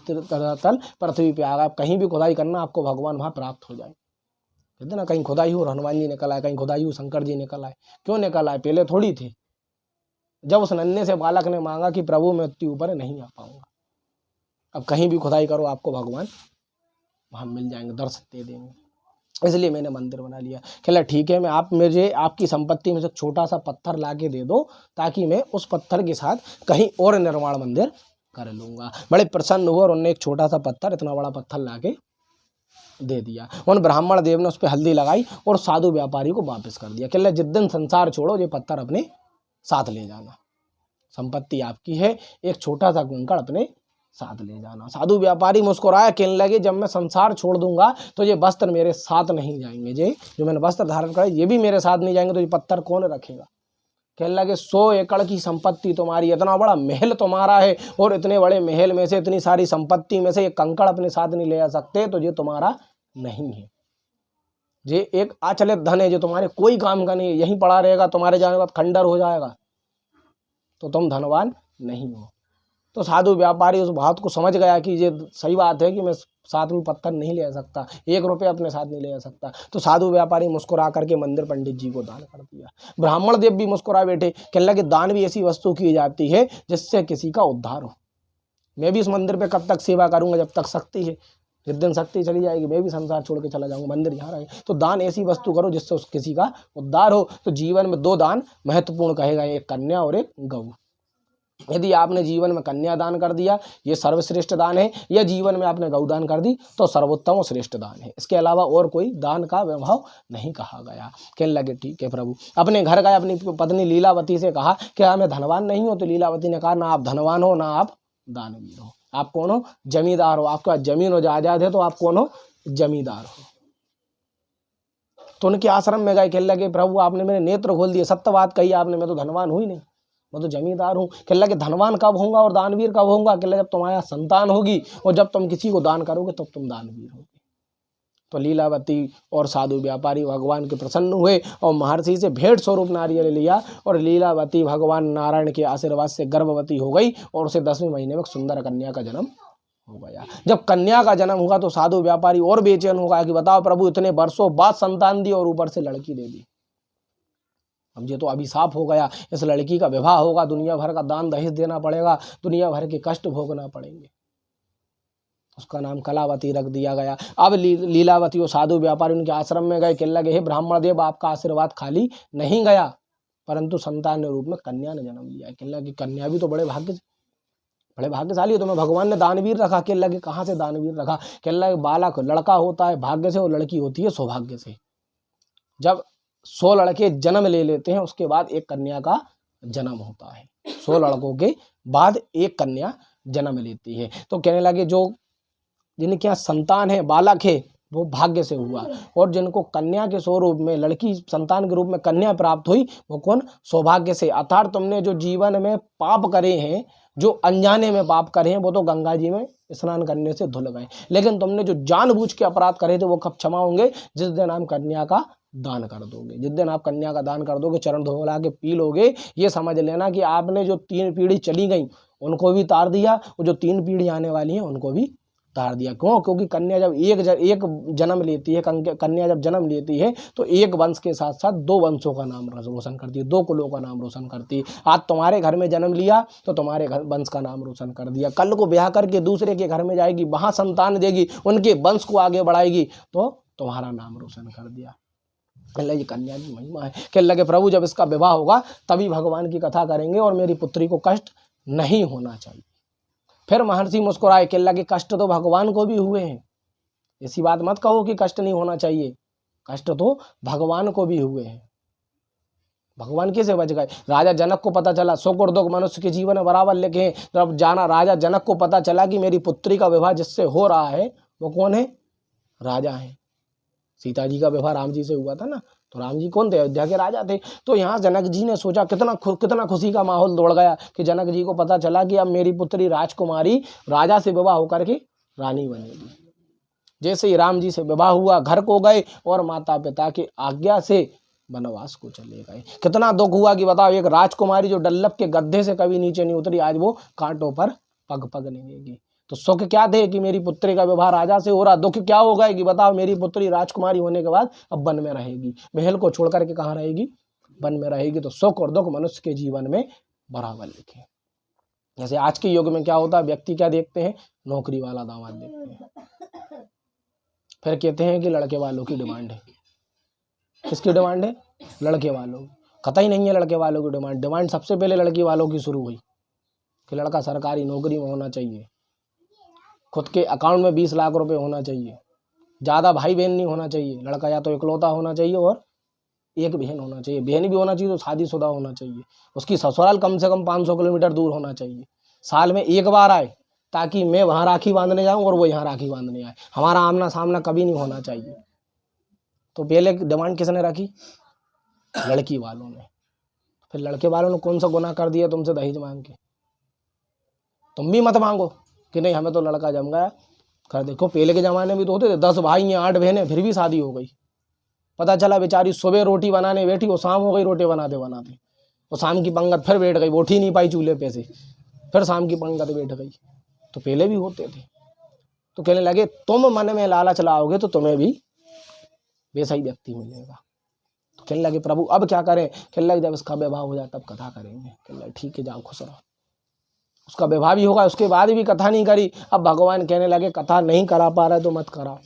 पृथ्वी पे आ गया। कहीं भी खुदाई करना आपको भगवान वहाँ प्राप्त हो जाए। कहते ना कहीं खुदाई हो हनुमान जी निकल आए, कहीं खुदाई हो शंकर जी निकल आए। क्यों निकल आए? पहले थोड़ी थे। जब उस नन्हे से बालक ने मांगा कि प्रभु मैं इतनी ऊपर नहीं आ पाऊंगा, अब कहीं भी खुदाई करो आपको भगवान वहाँ मिल जाएंगे, दर्शन दे देंगे, इसलिए मैंने मंदिर बना लिया। कहला ठीक है, मैं आप मुझे आपकी संपत्ति में से छोटा सा पत्थर ला के दे दो ताकि मैं उस पत्थर के साथ कहीं और निर्माण मंदिर कर लूँगा। बड़े प्रसन्न हुए और उन्होंने एक छोटा सा पत्थर, इतना बड़ा पत्थर ला के दे दिया। उन ब्राह्मण देव ने उस पर हल्दी लगाई और साधु व्यापारी को वापस कर दिया। कहला जिस दिन संसार छोड़ो ये पत्थर अपने साथ ले जाना, संपत्ति आपकी है, एक छोटा सा कंकड़ अपने साथ ले जाना। साधु व्यापारी मुस्कुराया, कहने लगे जब मैं संसार छोड़ दूंगा तो ये वस्त्र मेरे साथ नहीं जाएंगे, जो मैंने वस्त्र धारण करे ये भी मेरे साथ नहीं जाएंगे, तो ये पत्थर कौन रखेगा। कहने लगे 100 एकड़ की संपत्ति तुम्हारी, इतना बड़ा महल तुम्हारा है और इतने बड़े महल में से, इतनी सारी संपत्ति में से ये कंकड़ अपने साथ नहीं ले जा सकते, तो ये तुम्हारा नहीं है। ये एक अचलित धन है जो तुम्हारे कोई काम का नहीं है, यहीं पड़ा रहेगा, तुम्हारे जाने के बाद खंडर हो जाएगा, तो तुम धनवान नहीं हो। तो साधु व्यापारी उस बात को समझ गया कि ये सही बात है कि मैं साथ में पत्थर नहीं ले सकता, 1 रुपये अपने साथ नहीं ले जा सकता। तो साधु व्यापारी मुस्कुरा करके मंदिर पंडित जी को दान कर दिया। ब्राह्मण देव भी मुस्कुरा बैठे, कहने लगे दान भी ऐसी वस्तु की जाती है जिससे किसी का उद्धार हो। मैं भी इस मंदिर पे कब तक सेवा करूंगा जब तक शक्ति है, जिस दिन शक्ति चली जाएगी मैं भी संसार छोड़ के चला जाऊंगा, मंदिर यहाँ रहे। तो दान ऐसी वस्तु करो जिससे उस किसी का उद्धार हो। तो जीवन में 2 दान महत्वपूर्ण कहे गए, एक कन्या और एक गौ। यदि आपने जीवन में कन्या दान कर दिया ये सर्वश्रेष्ठ दान है, या जीवन में आपने गौ दान कर दी तो सर्वोत्तम और श्रेष्ठ दान है। इसके अलावा और कोई दान का वैभव नहीं कहा गया। कहने लगे ठीक है प्रभु। अपने घर गए, अपनी पत्नी लीलावती से कहा क्या मैं धनवान नहीं हूँ? तो लीलावती ने कहा ना आप धनवान हो ना आप दानवीर हो, आप कौन हो? जमींदार हो। आपके पास जमीन हो जायदाद है तो आप कौन हो? जमींदार हो। तो उनके आश्रम में गए, कहने लगे प्रभु आपने मेरे नेत्र खोल दिए, सत्य बात कही आपने, मैं तो धनवान हुई नहीं, मैं तो जमींदार हूँ। कहने लगे धनवान कब होऊंगा और दानवीर कब होऊंगा? कहने लगे जब तुम्हारा संतान होगी और जब तुम किसी को दान करोगे तब तुम दानवीर होगे। तो लीलावती और साधु व्यापारी भगवान के प्रसन्न हुए और महर्षि से भेंट स्वरूप नारियल लिया और लीलावती भगवान नारायण के आशीर्वाद से गर्भवती हो गई और उसे 10वें महीने में सुंदर कन्या का जन्म हो गया। जब कन्या का जन्म हुआ तो साधु व्यापारी और बेचैन होगा कि बताओ प्रभु इतने वर्षों बाद संतान दी और ऊपर से लड़की दे दी, अब ये तो अभिशाप हो गया, इस लड़की का विवाह होगा, दुनिया भर का दान दहेज देना पड़ेगा, दुनिया भर के कष्ट भोगना पड़ेंगे। उसका नाम कलावती रख दिया गया। अब लीलावती और साधु व्यापारी उनके आश्रम में गए, कहने लगे हे ब्राह्मण देव आपका आशीर्वाद खाली नहीं गया परंतु संतान के रूप में कन्या ने जन्म लिया। कहने लगे कन्या भी तो बड़े भाग्यशाली हो, तुम्हें भगवान ने दानवीर रखा। कहने लगे कहाँ से दानवीर रखा? कहने लगे बालक लड़का होता है भाग्य से और लड़की होती है सौभाग्य से। जब 100 लड़के जन्म ले लेते हैं उसके बाद एक कन्या का जन्म होता है, 100 लड़कों के बाद एक कन्या जन्म लेती है। तो कहने लगे जो जिनके यहाँ संतान है बालक है वो भाग्य से हुआ और जिनको कन्या के स्वरूप में लड़की संतान के रूप में कन्या प्राप्त हुई वो कौन? सौभाग्य से। अर्थात तुमने जो जीवन में पाप करे हैं, जो अनजाने में पाप करे हैं वो तो गंगा जी में स्नान करने से धुल गए, लेकिन तुमने जो जानबूझ के अपराध करे थे वो कब क्षमा होंगे? जिस दिन आप कन्या का दान कर दोगे। जिस दिन आप कन्या का दान कर दोगे, चरण धोला के पी लोगे, ये समझ लेना कि आपने जो 3 पीढ़ी चली गई उनको भी तार दिया और जो 3 पीढ़ी आने वाली हैं उनको भी तार दिया। क्यों? क्योंकि कन्या जब एक जन्म लेती है, कन्या जब जन्म लेती है तो एक वंश के साथ साथ दो वंशों का नाम रोशन करती है, दो कुलों का नाम रोशन करती है। आज तुम्हारे घर में जन्म लिया तो तुम्हारे घर वंश का नाम रोशन कर दिया, कल को ब्याह करके दूसरे के घर में जाएगी, वहां संतान देगी, उनके वंश को आगे बढ़ाएगी तो तुम्हारा नाम रोशन कर दिया। ये कन्या की महिमा है। कहने लगे प्रभु जब इसका विवाह होगा तभी भगवान की कथा करेंगे और मेरी पुत्री को कष्ट नहीं होना चाहिए। फिर महर्षि मुस्कुराए, कहने लगे कष्ट तो भगवान को भी हुए हैं, ऐसी बात मत कहो कि कष्ट नहीं होना चाहिए, कष्ट तो भगवान को भी हुए हैं। भगवान कैसे बच गए? राजा जनक को पता चला, सुख और दुख मनुष्य के जीवन में बराबर लिखे हैं। जब जाना राजा जनक को पता चला कि मेरी पुत्री का विवाह जिससे हो रहा है वो कौन है? राजा है। सीता जी का विवाह राम जी से हुआ था ना, तो राम जी कौन थे? अयोध्या के राजा थे। तो यहाँ जनक जी ने सोचा, कितना खुशी का माहौल दौड़ गया कि जनक जी को पता चला कि अब मेरी पुत्री राजकुमारी राजा से विवाह होकर के रानी बनेगी। जैसे ही राम जी से विवाह हुआ घर को गए और माता पिता की आज्ञा से वनवास को चले गए। कितना दुख हुआ कि बताओ, एक राजकुमारी जो डल्लभ के गद्दे से कभी नीचे नहीं उतरी, आज वो कांटों पर पग पग लेंगी। तो सुख क्या थे कि मेरी पुत्री का विवाह राजा से हो रहा, दुख क्या हो गए कि बताओ मेरी पुत्री राजकुमारी होने के बाद अब वन में रहेगी, महल को छोड़ करके कहाँ रहेगी? वन में रहेगी। तो सुख और दुख मनुष्य के जीवन में बराबर लिखे। जैसे आज के युग में क्या होता है, व्यक्ति क्या देखते हैं? नौकरी वाला दामाद देखते हैं, फिर कहते हैं कि लड़के वालों की डिमांड है। किसकी डिमांड है? लड़के वालों। कतई नहीं है लड़के वालों की डिमांड सबसे पहले लड़की वालों की शुरू हुई कि लड़का सरकारी नौकरी में होना चाहिए, खुद के अकाउंट में 20 लाख रुपए होना चाहिए, ज़्यादा भाई बहन नहीं होना चाहिए, लड़का या तो इकलौता होना चाहिए और एक बहन होना चाहिए, बहन भी होना चाहिए तो शादीशुदा होना चाहिए, उसकी ससुराल कम से कम 500 किलोमीटर दूर होना चाहिए, साल में एक बार आए ताकि मैं वहाँ राखी बांधने जाऊँ और वो यहाँ राखी बांधने आए, हमारा आमना सामना कभी नहीं होना चाहिए। तो पहले डिमांड किसने रखी? लड़की वालों ने। फिर लड़के वालों ने कौन सा गुनाह कर दिया तुमसे दहेज मांग के? तुम भी मत मांगो कि नहीं हमें तो लड़का जम गया कर। देखो पहले के ज़माने में भी तो होते थे, 10 भाई हैं 8 बहनें, फिर भी शादी हो गई। पता चला बेचारी सुबह रोटी बनाने बैठी, वो शाम हो गई रोटी बनाते बनाते, वो शाम की पंगत फिर बैठ गई, उठ ही नहीं पाई चूल्हे पे से, फिर शाम की पंगत बैठ गई। तो पहले भी होते थे। तो कहने लगे तुम मन में लालच लाओगे तो तुम्हें भी वैसा ही व्यक्ति मिलेगा। तो कहने लगे प्रभु अब क्या करें? कहने लगे जब इसका विवाह हो जाए तब कथा करेंगे। कहने लगे ठीक है जाओ खुश रहो। उसका विवाह भी होगा, उसके बाद भी कथा नहीं करी। अब भगवान कहने लगे कथा नहीं करा पा रहे तो मत करा।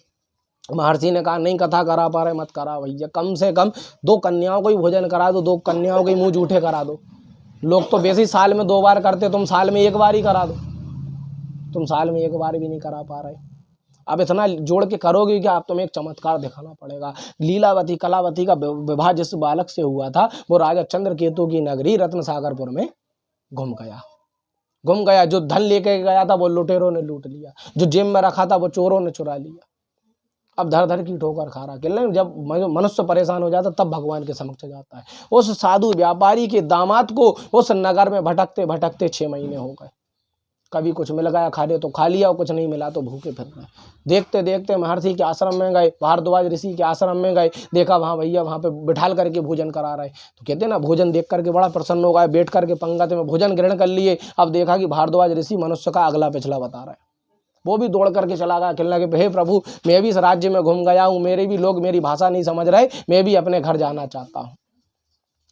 महर्षि ने कहा नहीं कथा करा पा रहे मत करा भैया, कम से कम 2 कन्याओं को ही भोजन करा दो, 2 कन्याओं के मुंह जूठे करा दो। लोग तो वैसे ही साल में 2 बार करते, तुम साल में 1 बार ही करा दो। तुम साल में 1 बार भी नहीं करा पा रहे। अब इतना जोड़ के करोगे कि आप तुम्हें एक चमत्कार दिखाना पड़ेगा। लीलावती कलावती का विवाह जिस बालक से हुआ था वो राजा चंद्रकेतु की नगरी रत्न सागरपुर में घूम गया। जो धन लेके गया था वो लुटेरों ने लूट लिया, जो जेब में रखा था वो चोरों ने चुरा लिया। अब धर धर की ठोकर खा रहा। कहने जब मनुष्य परेशान हो जाता तब भगवान के समक्ष जाता है। उस साधु व्यापारी के दामाद को उस नगर में भटकते भटकते 6 महीने हो गए। कभी कुछ मिल गया खा तो खा लिया और कुछ नहीं मिला तो भूखे फिर रहे। देखते देखते महर्षि के आश्रम में गए, भारद्वाज ऋषि के आश्रम में गए, देखा वहाँ भैया वहाँ पे बिठाल करके भोजन करा रहे। तो कहते ना भोजन देख करके बड़ा प्रसन्न हो गए, बैठ करके पंगत में भोजन ग्रहण कर लिए। अब देखा कि भारद्वाज ऋषि मनुष्य का अगला पिछला बता रहा है। वो भी दौड़ करके चला गया, कहने लगे हे प्रभु मैं भी इस राज्य में घूम गया हूँ, मेरे भी लोग मेरी भाषा नहीं समझ रहे, मैं भी अपने घर जाना चाहता हूँ।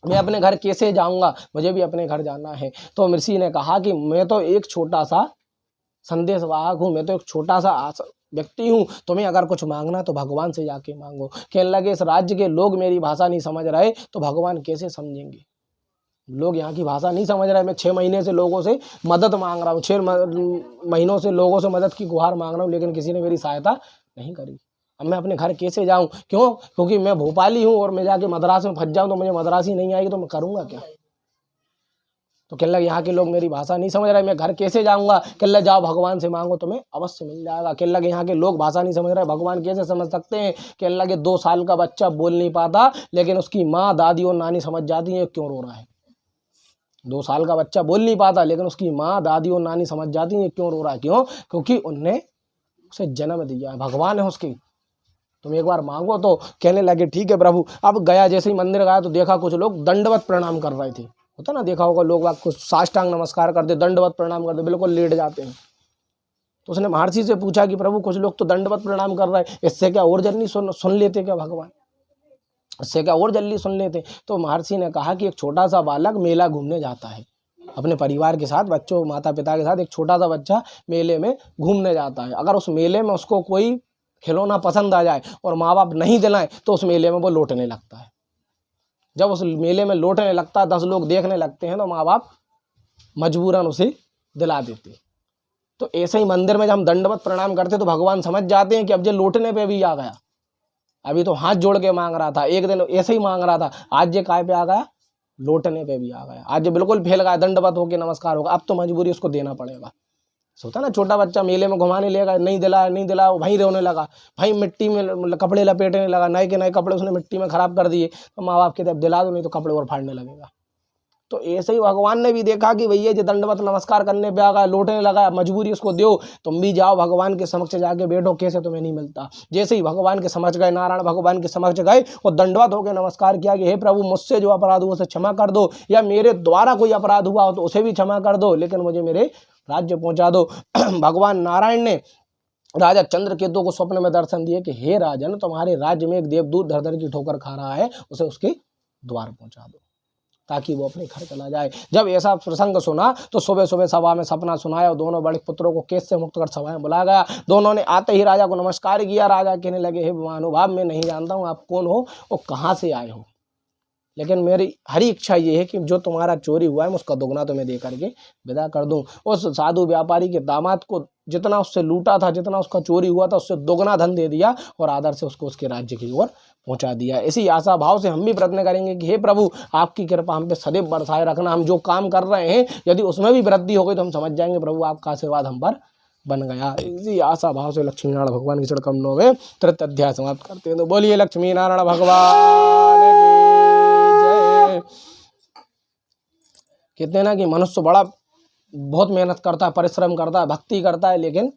मैं अपने घर कैसे जाऊँगा? मुझे भी अपने घर जाना है। तो ऋषि ने कहा कि मैं तो एक छोटा सा संदेश वाहक हूँ, मैं तो एक छोटा सा व्यक्ति हूँ, तुम्हें अगर कुछ मांगना तो भगवान से जाके मांगो। कहने लगे इस राज्य के लोग मेरी भाषा नहीं समझ रहे तो भगवान कैसे समझेंगे? लोग यहाँ की भाषा नहीं समझ रहे। मैं 6 महीने से लोगों से मदद मांग रहा हूँ, 6 महीनों से लोगों से मदद की गुहार मांग रहा हूँ, लेकिन किसी ने मेरी सहायता नहीं करी। अब मैं अपने घर कैसे जाऊँ? क्यों? क्योंकि मैं भोपाली हूँ और मैं जाके मद्रास में फंस जाऊँ तो मुझे मद्रासी नहीं आएगी तो मैं करूँगा क्या? तो कहने लगे यहाँ के लोग मेरी भाषा नहीं समझ रहे, मैं घर कैसे जाऊँगा? कहने लगे जाओ भगवान से मांगो तुम्हें अवश्य मिल जाएगा। कहने लगे यहाँ के लोग भाषा नहीं समझ रहे, भगवान कैसे समझ सकते हैं? कहने लगे 2 साल का बच्चा बोल नहीं पाता लेकिन उसकी माँ दादी और नानी समझ जाती है क्यों रो रहा है। 2 साल का बच्चा बोल नहीं पाता लेकिन उसकी माँ दादी और नानी समझ जाती है क्यों रो रहा है। क्यों? क्योंकि उनने उसे जन्म दिया है, भगवान है उसकी। तुम एक बार मांगो। तो कहने लगे ठीक है प्रभु। अब गया, जैसे ही मंदिर गया तो देखा कुछ लोग दंडवत प्रणाम कर रहे थे। होता ना, देखा होगा लोग कुछ साष्टांग नमस्कार करते, दंडवत प्रणाम करते, बिल्कुल लेट जाते हैं। तो उसने महर्षि से पूछा कि प्रभु कुछ लोग तो दंडवत प्रणाम कर रहे हैं, इससे क्या और जल्दी सुन लेते क्या भगवान, इससे क्या और जल्दी सुन लेते। तो महर्षि ने कहा कि एक छोटा सा बालक मेला घूमने जाता है अपने परिवार के साथ, बच्चों माता पिता के साथ, एक छोटा सा बच्चा मेले में घूमने जाता है। अगर उस मेले में उसको कोई खिलौना पसंद आ जाए और माँ बाप नहीं दिलाएं तो उस मेले में वो लौटने लगता है। जब उस मेले में लौटने लगता है, 10 लोग देखने लगते हैं, तो माँ बाप मजबूरन उसे दिला देते। तो ऐसे ही मंदिर में जब हम दंडवत प्रणाम करते तो भगवान समझ जाते हैं कि अब ये लौटने पे भी आ गया। अभी तो हाथ जोड़ के मांग रहा था, एक दिन ऐसे ही मांग रहा था, आज ये काय पे आ गया, लौटने पे भी आ गया। आज ये बिल्कुल फैल गया, दंडवत होके नमस्कार होगा, अब तो मजबूरी उसको देना पड़ेगा। सोता ना छोटा बच्चा मेले में घुमाने लेगा, नहीं दिलाया, वो वहीं रोने लगा, भाई मिट्टी में कपड़े लपेटने लगा, नए के नए कपड़े उसने मिट्टी में खराब कर दिए। तो माँ बाप कहते अब दिला दो, नहीं तो कपड़े और फाड़ने लगेगा। तो ऐसे ही भगवान ने भी देखा कि भैया जो दंडवत नमस्कार करने पे आ गया, लौटने लगा, मजबूरी उसको दो, तुम भी जाओ भगवान के समक्ष जाके बैठो, कैसे तुम्हें नहीं मिलता। जैसे ही भगवान के समक्ष गए, नारायण भगवान के समक्ष गए और दंडवत होकर नमस्कार किया कि हे प्रभु मुझसे जो अपराध हुआ उसे क्षमा कर दो, या मेरे द्वारा कोई अपराध हुआ हो तो उसे भी क्षमा कर दो, लेकिन मुझे मेरे राज्य पहुंचा दो। भगवान नारायण ने राजा चंद्रकेतु को स्वप्न में दर्शन दिए कि हे राजन, तुम्हारे राज्य में एक देवदूत धर धर की ठोकर खा रहा है, उसे उसके द्वार पहुंचा दो ताकि वो अपने घर चला जाए। जब ऐसा प्रसंग सुना तो सुबह सुबह सभा में सपना सुनाया और दोनों बड़े पुत्रों को केस से मुक्त कर सभा में बुला गया। दोनों ने आते ही राजा को नमस्कार किया। राजा कहने लगे, हे महानुभाव, मैं नहीं जानता हूँ आप कौन हो और कहाँ से आए हो, लेकिन मेरी हरी इच्छा ये है कि जो तुम्हारा चोरी हुआ है मैं उसका दोगुना तुम्हें दे करके विदा कर दूं। उस साधु व्यापारी के दामाद को जितना उससे लूटा था, जितना उसका चोरी हुआ था, उससे दोगुना धन दे दिया और आदर से उसको उसके राज्य की ओर पहुंचा दिया। इसी आशा भाव से हम भी प्रयत्न करेंगे कि हे प्रभु आपकी कृपा हम पे सदैव बरसाए रखना। हम जो काम कर रहे हैं यदि उसमें भी वृद्धि हो गई तो हम समझ जाएंगे प्रभु आपका आशीर्वाद हम पर बन गया। इसी आशा भाव से लक्ष्मी नारायण भगवान की चरणकमलों में तृतीय अध्याय समाप्त करते हैं। तो बोलिए लक्ष्मी नारायण भगवान की जय। कहते हैं ना कि मनुष्य बहुत मेहनत करता है, परिश्रम करता है, भक्ति करता है, लेकिन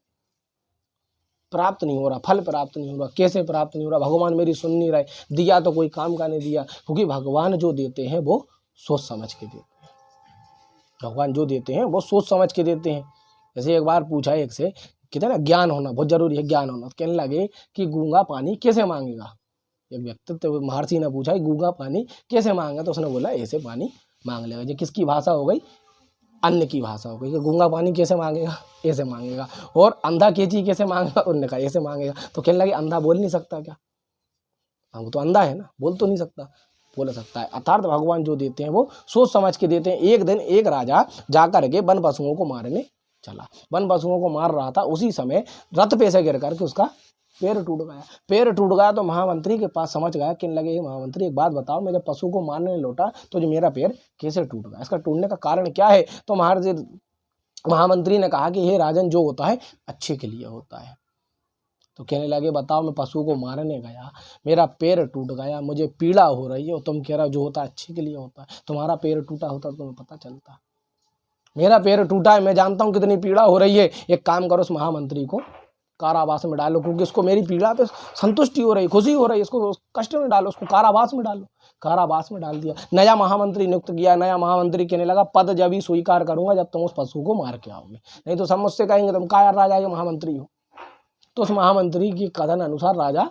प्राप्त नहीं हो रहा, फल प्राप्त नहीं हो रहा। कैसे प्राप्त नहीं हो रहा? भगवान मेरी सुन नहीं रहे, दिया तो कोई काम का नहीं दिया, क्योंकि भगवान जो देते हैं वो सोच समझ के देते हैं। भगवान जो देते हैं वो सोच समझ के देते हैं। जैसे एक बार पूछा एक से, कहते हैं ना ज्ञान होना बहुत जरूरी है, ज्ञान होना। कहने लगे कि गूंगा पानी कैसे मांगेगा? एक व्यक्तित्व महर्षि ने पूछा कि गूंगा पानी कैसे मांगेगा? तो उसने बोला ऐसे पानी मांग लेगा। ये किसकी भाषा हो गई? अन्न की भाषा हो गई कि गूंगा पानी कैसे मांगेगा? ऐसे मांगेगा। और अंधा केची कैसे मांगेगा? उन्होंने कहा ऐसे मांगेगा। तो कहने लगे अंधा बोल नहीं सकता क्या? हाँ वो तो अंधा है ना, बोल तो नहीं सकता, बोल सकता है। अर्थात भगवान जो देते हैं वो सोच समझ के देते हैं। एक दिन एक राजा जाकर के वन पशुओं को मारने चला, वन पशुओं को मार रहा था। उसी समय रथ पे से गिर करके उसका पैर टूट गया। पैर टूट गया तो महामंत्री के पास समझ गया, कहने लगे हे महामंत्री एक बात बताओ, मैं जब पशु को मारने लौटा तो जो मेरा पैर कैसे टूट गया, इसका टूटने का कारण क्या है? तो महामंत्री ने कहा कि हे राजन, जो होता है अच्छे के लिए होता है। तो कहने लगे बताओ, मैं पशु को मारने गया, मेरा पैर टूट गया, मुझे पीड़ा हो रही है, और तुम कह रहे हो जो होता है अच्छे के लिए होता है। तुम्हारा पैर टूटा होता तो तुम्हें पता चलता। मेरा पैर टूटा है, मैं जानता हूँ कितनी पीड़ा हो रही है। एक काम करो, उस महामंत्री को कारावास में डालो, क्योंकि उसको मेरी पीड़ा पे संतुष्टि हो रही, खुशी हो रही है, इसको कष्ट में डालो, उसको कारावास में डालो। कारावास में डाल दिया। नया महामंत्री नियुक्त किया। नया महामंत्री कहने लगा पद जब ही स्वीकार करूंगा जब तुम उस पशु को मार के आओगे, नहीं तो सब मुझसे कहेंगे तुम कायर राजा के महामंत्री हो। तो उस महामंत्री की कथन अनुसार राजा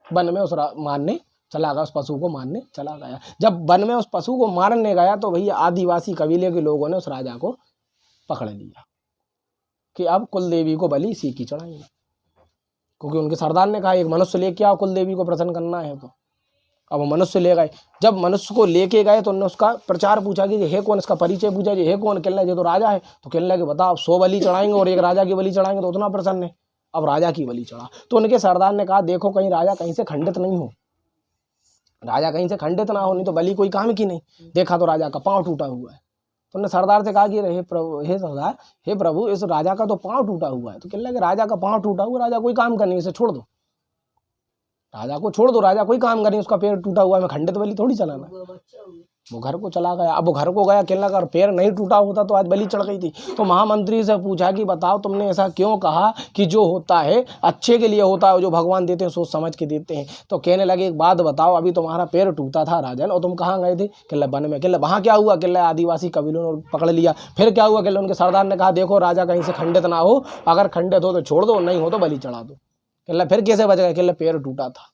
वन में मारने चला गया, उस पशु को मारने चला गया। जब वन में उस पशु को मारने गया तो भैया आदिवासी कबीले के लोगों ने उस राजा को पकड़ लिया कि अब कुल देवी को बलि इसी की चढ़ाएंगे, क्योंकि उनके सरदार ने कहा एक मनुष्य लेके आओ, कुल देवी को प्रसन्न करना है। तो अब वो मनुष्य ले गए। जब मनुष्य को लेके गए तो उन्होंने उसका प्रचार पूछा कि हे कौन, इसका परिचय पूछा जी हे कौन? कहने लगे तो राजा है। तो कहने लगे बताओ 100 बलि चढ़ाएंगे और एक राजा की बलि चढ़ाएंगे तो उतना प्रसन्न है। अब राजा की बलि चढ़ा। तो उनके सरदार ने कहा देखो कहीं राजा कहीं से खंडित नहीं हो, राजा कहीं से खंडित ना हो, नहीं तो बलि कोई काम की नहीं। देखा तो राजा का पाँव टूटा हुआ है। तो उन्होंने सरदार से कहा कि हे प्रभु, हे सरदार, हे प्रभु, इस राजा का तो पाँव टूटा हुआ है। तो कहने लगे राजा का पाँव टूटा हुआ, राजा कोई काम का नहीं, इसे छोड़ दो, राजा को छोड़ दो, राजा कोई काम का नहीं, उसका पैर टूटा हुआ है, मैं खंडित बलि थोड़ी चलाना। वो घर को चला गया। अब वो घर को गया, कहने लगा अगर पैर नहीं टूटा होता तो आज बलि चढ़ गई थी। तो महामंत्री से पूछा कि बताओ तुमने ऐसा क्यों कहा कि जो होता है अच्छे के लिए होता है, जो भगवान देते हैं सोच समझ के देते हैं। तो कहने लगे एक बात बताओ, अभी तुम्हारा पैर टूटा था राजन और तुम कहाँ गए थे? कहला वन में। कहला वहाँ क्या हुआ? कहला आदिवासी कबीलों ने पकड़ लिया। फिर क्या हुआ? कहला उनके सरदार ने कहा देखो राजा कहीं से खंडित ना हो, अगर खंडित हो तो छोड़ दो, नहीं हो तो बलि चढ़ा दो। कहला फिर कैसे बच गए? कहला पैर टूटा था।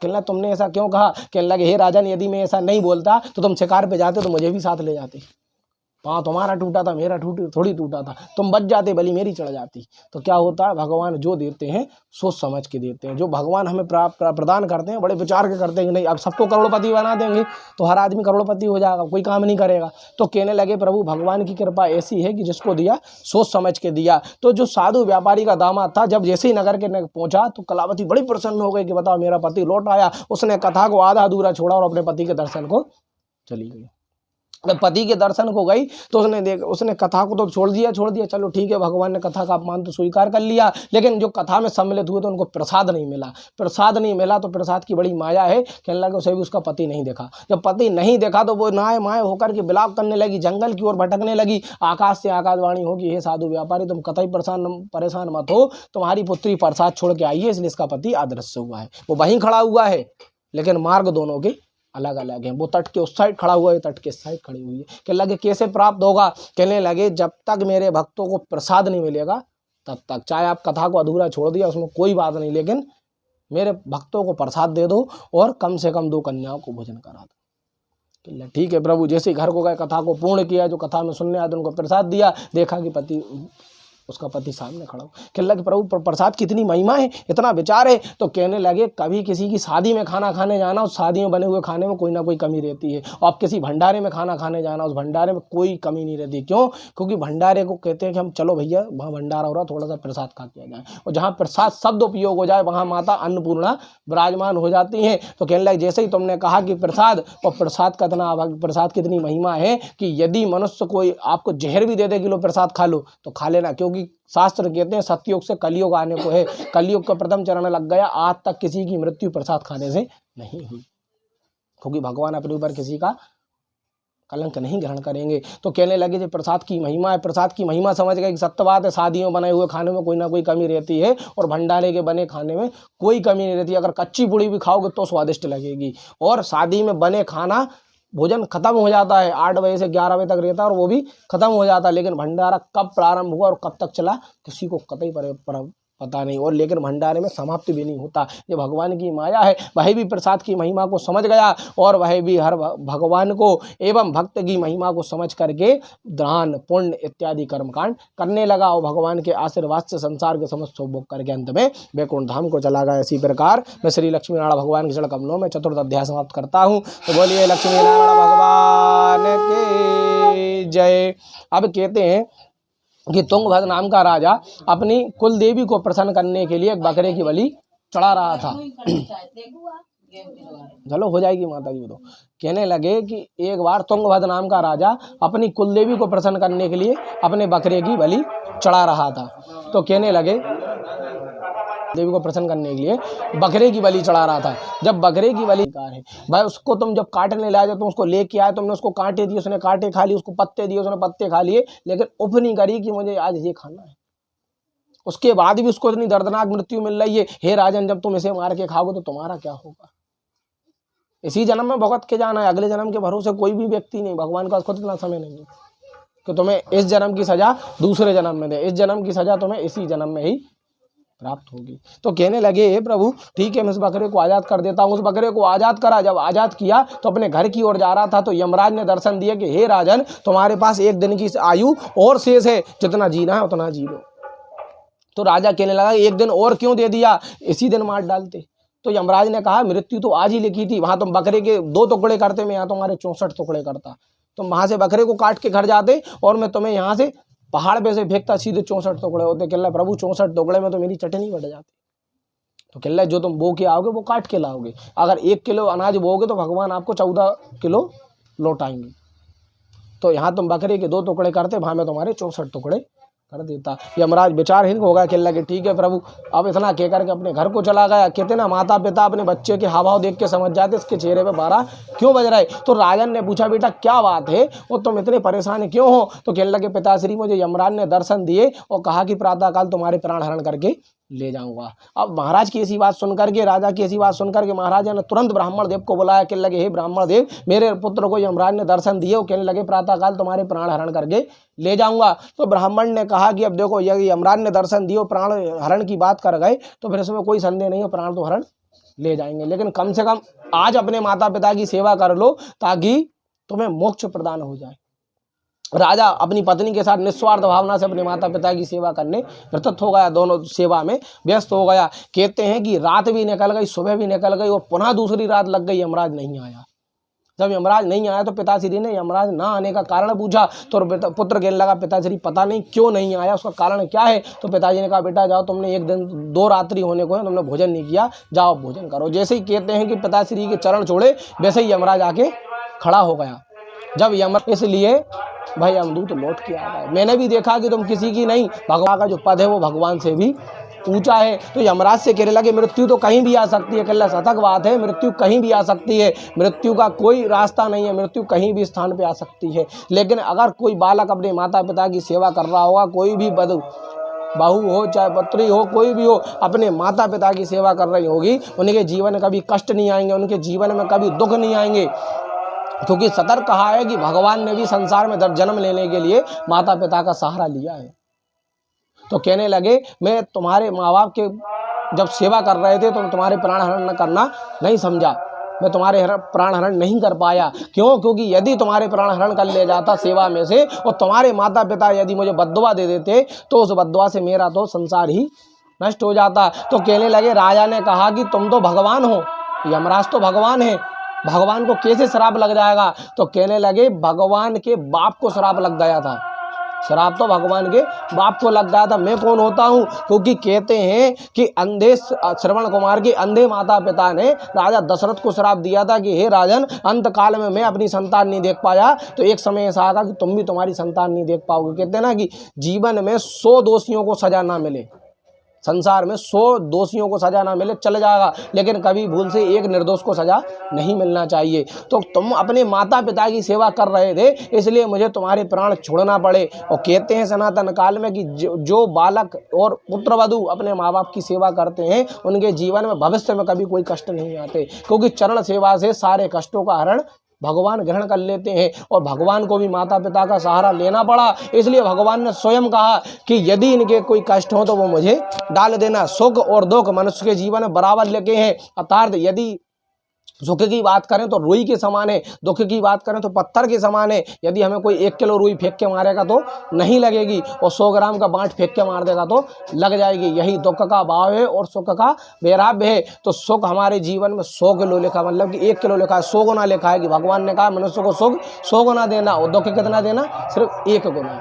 कहला तुमने ऐसा क्यों कहा? कहने लगे हे राजन यदि मैं ऐसा नहीं बोलता तो तुम शिकार पे जाते तो मुझे भी साथ ले जाते। पाँव तुम्हारा टूटा था, मेरा थोड़ी टूटा था, तुम बच जाते, बलि मेरी चढ़ जाती। तो क्या होता है, भगवान जो देते हैं सोच समझ के देते हैं। जो भगवान हमें प्रदान करते हैं बड़े विचार के करते हैं कि नहीं अब सबको करोड़पति बना देंगे तो हर आदमी करोड़पति हो जाएगा, कोई काम नहीं करेगा। तो कहने लगे प्रभु भगवान की कृपा ऐसी है कि जिसको दिया सोच समझ के दिया। तो जो साधु व्यापारी का दामाद था जब जैसे ही नगर के पहुंचा तो कलावती बड़ी प्रसन्न हो गई कि बताओ मेरा पति लौट आया। उसने कथा को आधा अधूरा छोड़ा और अपने पति के दर्शन को चली गई। जब पति के दर्शन को गई तो उसने कथा को तो छोड़ दिया, चलो ठीक है भगवान ने कथा का अपमान तो स्वीकार कर लिया, लेकिन जो कथा में सम्मिलित हुए तो उनको प्रसाद नहीं मिला। तो प्रसाद की बड़ी माया है। कहने लगे उसे भी उसका पति नहीं देखा। जब पति नहीं देखा तो वो नाय माय होकर के विलाप करने लगी, जंगल की ओर भटकने लगी। आकाश से आकाशवाणी होगी हे साधु व्यापारी तुम कतई परेशान मत हो, तुम्हारी पुत्री प्रसाद छोड़ के आई है इसलिए इसका पति अदृश्य हुआ है। वो वहीं खड़ा हुआ है लेकिन मार्ग दोनों के अलग अलग हैं। वो तट के उस साइड खड़ा हुआ है, तट के साइड खड़ी हुई है। कहने लगे कैसे प्राप्त होगा? कहने लगे जब तक मेरे भक्तों को प्रसाद नहीं मिलेगा तब तक, चाहे आप कथा को अधूरा छोड़ दिया उसमें कोई बात नहीं, लेकिन मेरे भक्तों को प्रसाद दे दो और कम से कम 2 कन्याओं को भोजन करा दो। ठीक है प्रभु। जैसे घर को गए कथा को पूर्ण किया, जो कथा में सुनने आए तो उनको प्रसाद दिया, देखा कि उसका पति सामने खड़ा हो। कहने लगे प्रभु प्रसाद कितनी महिमा है, इतना विचार है। तो कहने लगे कभी किसी की शादी में खाना खाने जाना, उस शादी में बने हुए खाने में कोई ना कोई कमी रहती है, और किसी भंडारे में खाना खाने जाना, उस भंडारे में कोई कमी नहीं रहती। क्यों? क्योंकि भंडारे को कहते हैं कि हम चलो भैया वहाँ भंडारा हो रहा थोड़ा सा प्रसाद खा किया जाए, और जहाँ प्रसाद शब्द उपयोग हो जाए वहाँ माता अन्नपूर्णा विराजमान हो जाती हैं। तो कहने लगे जैसे ही तुमने कहा कि प्रसाद, और प्रसाद कितनी महिमा है कि यदि मनुष्य कोई आपको जहर भी दे दे कि लो प्रसाद खा लो तो खा लेना, क्योंकि शास्त्र कहते हैं सतयुग से कलयुग आने को है, कलयुग का प्रथम चरण लग गया, आज तक किसी की मृत्यु प्रसाद खाने से नहीं हुई, क्योंकि भगवान अपने ऊपर किसी का कलंक नहीं ग्रहण करेंगे। तो कहने लगे जो प्रसाद की महिमा है, प्रसाद की महिमा समझ गए कि सत्य बात है, शादियों बने हुए खाने में कोई ना कोई कमी रहती है और भंडारे के बने खाने में कोई कमी नहीं रहती। अगर कच्ची पूड़ी भी खाओगे तो स्वादिष्ट लगेगी, और शादी में बने खाना भोजन खत्म हो जाता है 8 बजे से 11 बजे तक रहता है और वो भी खत्म हो जाता है, लेकिन भंडारा कब प्रारंभ हुआ और कब तक चला किसी को कतई पता नहीं, और लेकिन भंडारे में समाप्त भी नहीं होता। ये भगवान की माया है। वह भी प्रसाद की महिमा को समझ गया और वह भी हर भगवान को एवं भक्त की महिमा को समझ करके दान पुण्य इत्यादि कर्मकांड करने लगा, और भगवान के आशीर्वाद से संसार के समस्त भोग करके अंत में वैकुंठ धाम को चला गया। इसी प्रकार मैं श्री लक्ष्मी नारायण भगवान के चरण कमलों में 4th अध्याय समाप्त करता हूँ। तो बोलिए लक्ष्मी नारायण भगवान के जय। अब कहते हैं कि तुंगभद्र नाम का राजा अपनी कुल देवी को प्रसन्न करने के लिए एक बकरे की बलि चढ़ा रहा था। चलो हो जाएगी माता जी। तो कहने लगे कि एक बार तुंगभद्र नाम का राजा अपनी कुल देवी को प्रसन्न करने के लिए अपने बकरे की बलि चढ़ा रहा था। तो कहने लगे देवी को प्रसन्न करने के लिए बकरे की बलि चढ़ा रहा था। जब बकरे की बलि है भाई, उसको तुम जब काटने लाए तुम उसको लेके आए, तुमने उसको कांटे दिए, उसने कांटे खा लिए, उसको पत्ते दिए, उसने पत्ते खा लिए, लेकिन उफ नहीं करी कि मुझे आज ये खाना है। उसके बाद भी उसको इतनी दर्दनाक मृत्यु मिल रही है। हे राजन जब तुम इसे मार के खाओगे तो तुम्हारा क्या होगा? इसी जन्म में भुगत के जाना है, अगले जन्म के भरोसे कोई भी व्यक्ति नहीं। भगवान का खुद इतना समय नहीं है कि तुम्हें इस जन्म की सजा दूसरे जन्म में दे, इस जन्म की सजा तुम्हें इसी जन्म में ही प्राप्त होगी। तो कहने लगे हे प्रभु ठीक है मैं इस बकरे को आज़ाद कर देता हूँ। उस बकरे को आज़ाद करा। जब आज़ाद किया तो अपने घर की ओर जा रहा था तो यमराज ने दर्शन दिया कि हे राजन तुम्हारे पास 1 दिन की आयु और शेष है, जितना जीना है उतना जी लो। तो राजा कहने लगा 1 दिन और क्यों दे दिया, इसी दिन मार डालते। तो यमराज ने कहा मृत्यु तो आज ही लिखी थी, वहां तुम बकरे के 2 टुकड़े करते, मैं यहाँ तुम्हारे 64 टुकड़े करता। तुम वहां से बकरे को काट के घर जाते और मैं तुम्हें यहाँ से पहाड़ पे से फेंकता, सीधे 64 टुकड़े होते। कहला प्रभु 64 टुकड़े में तो मेरी चटनी बढ़ जाती। तो कहला जो तुम बो के आओगे वो काट के लाओगे, अगर 1 किलो अनाज बोओगे तो भगवान आपको 14 किलो लौटाएंगे। तो यहाँ तुम बकरे के 2 टुकड़े करते, वहां में तुम्हारे 64 टुकड़े कर देता। यमराज विचारहीन हो गया, कहने लगे ठीक है प्रभु। अब इतना कह करके अपने घर को चला गया। कहते ना माता पिता अपने बच्चे के हाव भाव देख के समझ जाते इसके चेहरे पे 12 क्यों बज रहे। तो राजन ने पूछा बेटा क्या बात है और तुम इतने परेशान क्यों हो। तो कहने लगे पिताश्री मुझे यमराज ने दर्शन दिए और कहा कि प्रातःकाल तुम्हारे प्राण हरण करके ले जाऊंगा। अब महाराज की ऐसी बात सुनकर के, राजा की ऐसी बात सुनकर के महाराजा ने तुरंत ब्राह्मण देव को बुलाया। कहने लगे हे ब्राह्मण देव, मेरे पुत्र को यमराज ने दर्शन दिए और कहने लगे प्रातःकाल तुम्हारे प्राण हरण करके ले जाऊंगा। तो ब्राह्मण ने कहा कि अब देखो यदि यमराज ने दर्शन दिए प्राण हरण की बात कर गए तो फिर इसमें कोई संदेह नहीं है, प्राण तो हरण ले जाएंगे, लेकिन कम से कम आज अपने माता पिता की सेवा कर लो ताकि तुम्हें मोक्ष प्रदान हो जाए। राजा अपनी पत्नी के साथ निस्वार्थ भावना से अपने माता पिता की सेवा करने प्रतुत हो गया, दोनों सेवा में व्यस्त हो गया। कहते हैं कि रात भी निकल गई, सुबह भी निकल गई और पुनः दूसरी रात लग गई, यमराज नहीं आया। जब यमराज नहीं आया तो पिताश्री ने यमराज ना आने का कारण पूछा। तो पुत्र कहने लगा पिताश्री पता नहीं क्यों नहीं आया, उसका कारण क्या है। तो पिताजी ने कहा बेटा जाओ, तुमने एक दिन 2 रात्रि होने को है, तुमने भोजन नहीं किया, जाओ भोजन करो। जैसे ही कहते हैं कि पिताश्री के चरण छोड़े वैसे ही यमराज आके खड़ा हो गया। जब इसलिए भाई यमदूत लौट के आ गए। मैंने भी देखा कि तुम किसी की नहीं, भगवान का जो पद है वो भगवान से भी ऊंचा है। तो यमराज से कहने लगे मृत्यु तो कहीं भी आ सकती है। कहला सतक बात है, मृत्यु कहीं भी आ सकती है, मृत्यु का कोई रास्ता नहीं है, मृत्यु कहीं भी स्थान पे आ सकती है। लेकिन अगर कोई बालक अपने माता पिता की सेवा कर रहा होगा, कोई भी बहू हो चाहे पत्री हो, कोई भी हो, अपने माता पिता की सेवा कर रही होगी, उनके जीवन में कभी कष्ट नहीं आएंगे, उनके जीवन में कभी दुख नहीं आएंगे। क्योंकि सतर्क कहा है कि भगवान ने भी संसार में जन्म लेने के लिए माता पिता का सहारा लिया है। तो कहने लगे मैं तुम्हारे माँ बाप के जब सेवा कर रहे थे तो तुम्हारे प्राण हरण करना नहीं समझा, मैं तुम्हारे प्राण हरण नहीं कर पाया। क्यों? क्योंकि यदि तुम्हारे प्राण हरण कर ले जाता सेवा में से और तुम्हारे माता पिता यदि मुझे बद्दुआ दे देते तो उस बद्दुआ से मेरा तो संसार ही नष्ट हो जाता। तो कहने लगे राजा ने कहा कि तुम तो भगवान हो, यमराज तो भगवान है, भगवान को कैसे श्राप लग जाएगा। तो कहने लगे भगवान के बाप को श्राप लग गया था, श्राप तो भगवान के बाप को लग गया था। मैं कौन होता हूँ? क्योंकि कहते हैं कि अंधे श्रवण कुमार के अंधे माता पिता ने राजा दशरथ को श्राप दिया था कि हे राजन, अंत काल में मैं अपनी संतान नहीं देख पाया तो एक समय ऐसा आएगा कि तुम भी तुम्हारी संतान नहीं देख पाओगे। कहते हैं ना कि जीवन में 100 दोषियों को सजा ना मिले, संसार में 100 दोषियों को सजा ना मिले चल जाएगा, लेकिन कभी भूल से एक निर्दोष को सजा नहीं मिलना चाहिए। तो तुम अपने माता पिता की सेवा कर रहे थे इसलिए मुझे तुम्हारे प्राण छोड़ना पड़े। और कहते हैं सनातन काल में कि जो बालक और पुत्रवधू अपने माँ बाप की सेवा करते हैं उनके जीवन में भविष्य में कभी कोई कष्ट नहीं आते, क्योंकि चरण सेवा से सारे कष्टों का हरण भगवान ग्रहण कर लेते हैं। और भगवान को भी माता पिता का सहारा लेना पड़ा, इसलिए भगवान ने स्वयं कहा कि यदि इनके कोई कष्ट हो तो वो मुझे डाल देना। सुख और दुख मनुष्य के जीवन में बराबर लेके हैं, अर्थात यदि सुख की बात करें तो रुई के समान है, दुख की बात करें तो पत्थर के समान है। यदि हमें कोई 1 किलो रुई फेंक के मारेगा तो नहीं लगेगी और 100 ग्राम का बाँट फेंक के मार देगा तो लग जाएगी। यही दुख का भाव है और सुख का वैराग्य है। तो सुख हमारे जीवन में 100 किलो लिखा, मतलब कि 1 किलो लिखा है, 100 गुना लिखा है कि भगवान ने कहा मनुष्य को सुख 100 गुना देना और दुख कितना देना, सिर्फ 1 गुना।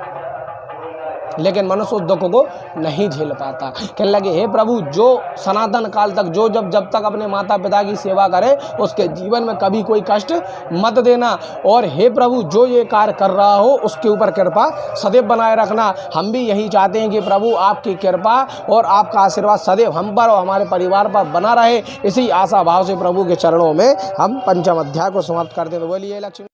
लेकिन मनुष्य उस दुख को नहीं झेल पाता। कहने लगे हे प्रभु, जो सनातन काल तक जो जब तक अपने माता पिता की सेवा करे उसके जीवन में कभी कोई कष्ट मत देना। और हे प्रभु, जो ये कार्य कर रहा हो उसके ऊपर कृपा सदैव बनाए रखना। हम भी यही चाहते हैं कि प्रभु आपकी कृपा और आपका आशीर्वाद सदैव हम पर और हमारे परिवार पर बना रहे। इसी आशा भाव से प्रभु के चरणों में हम पंचम अध्याय को समाप्त करते हैं। बोलिए लक्ष्मी।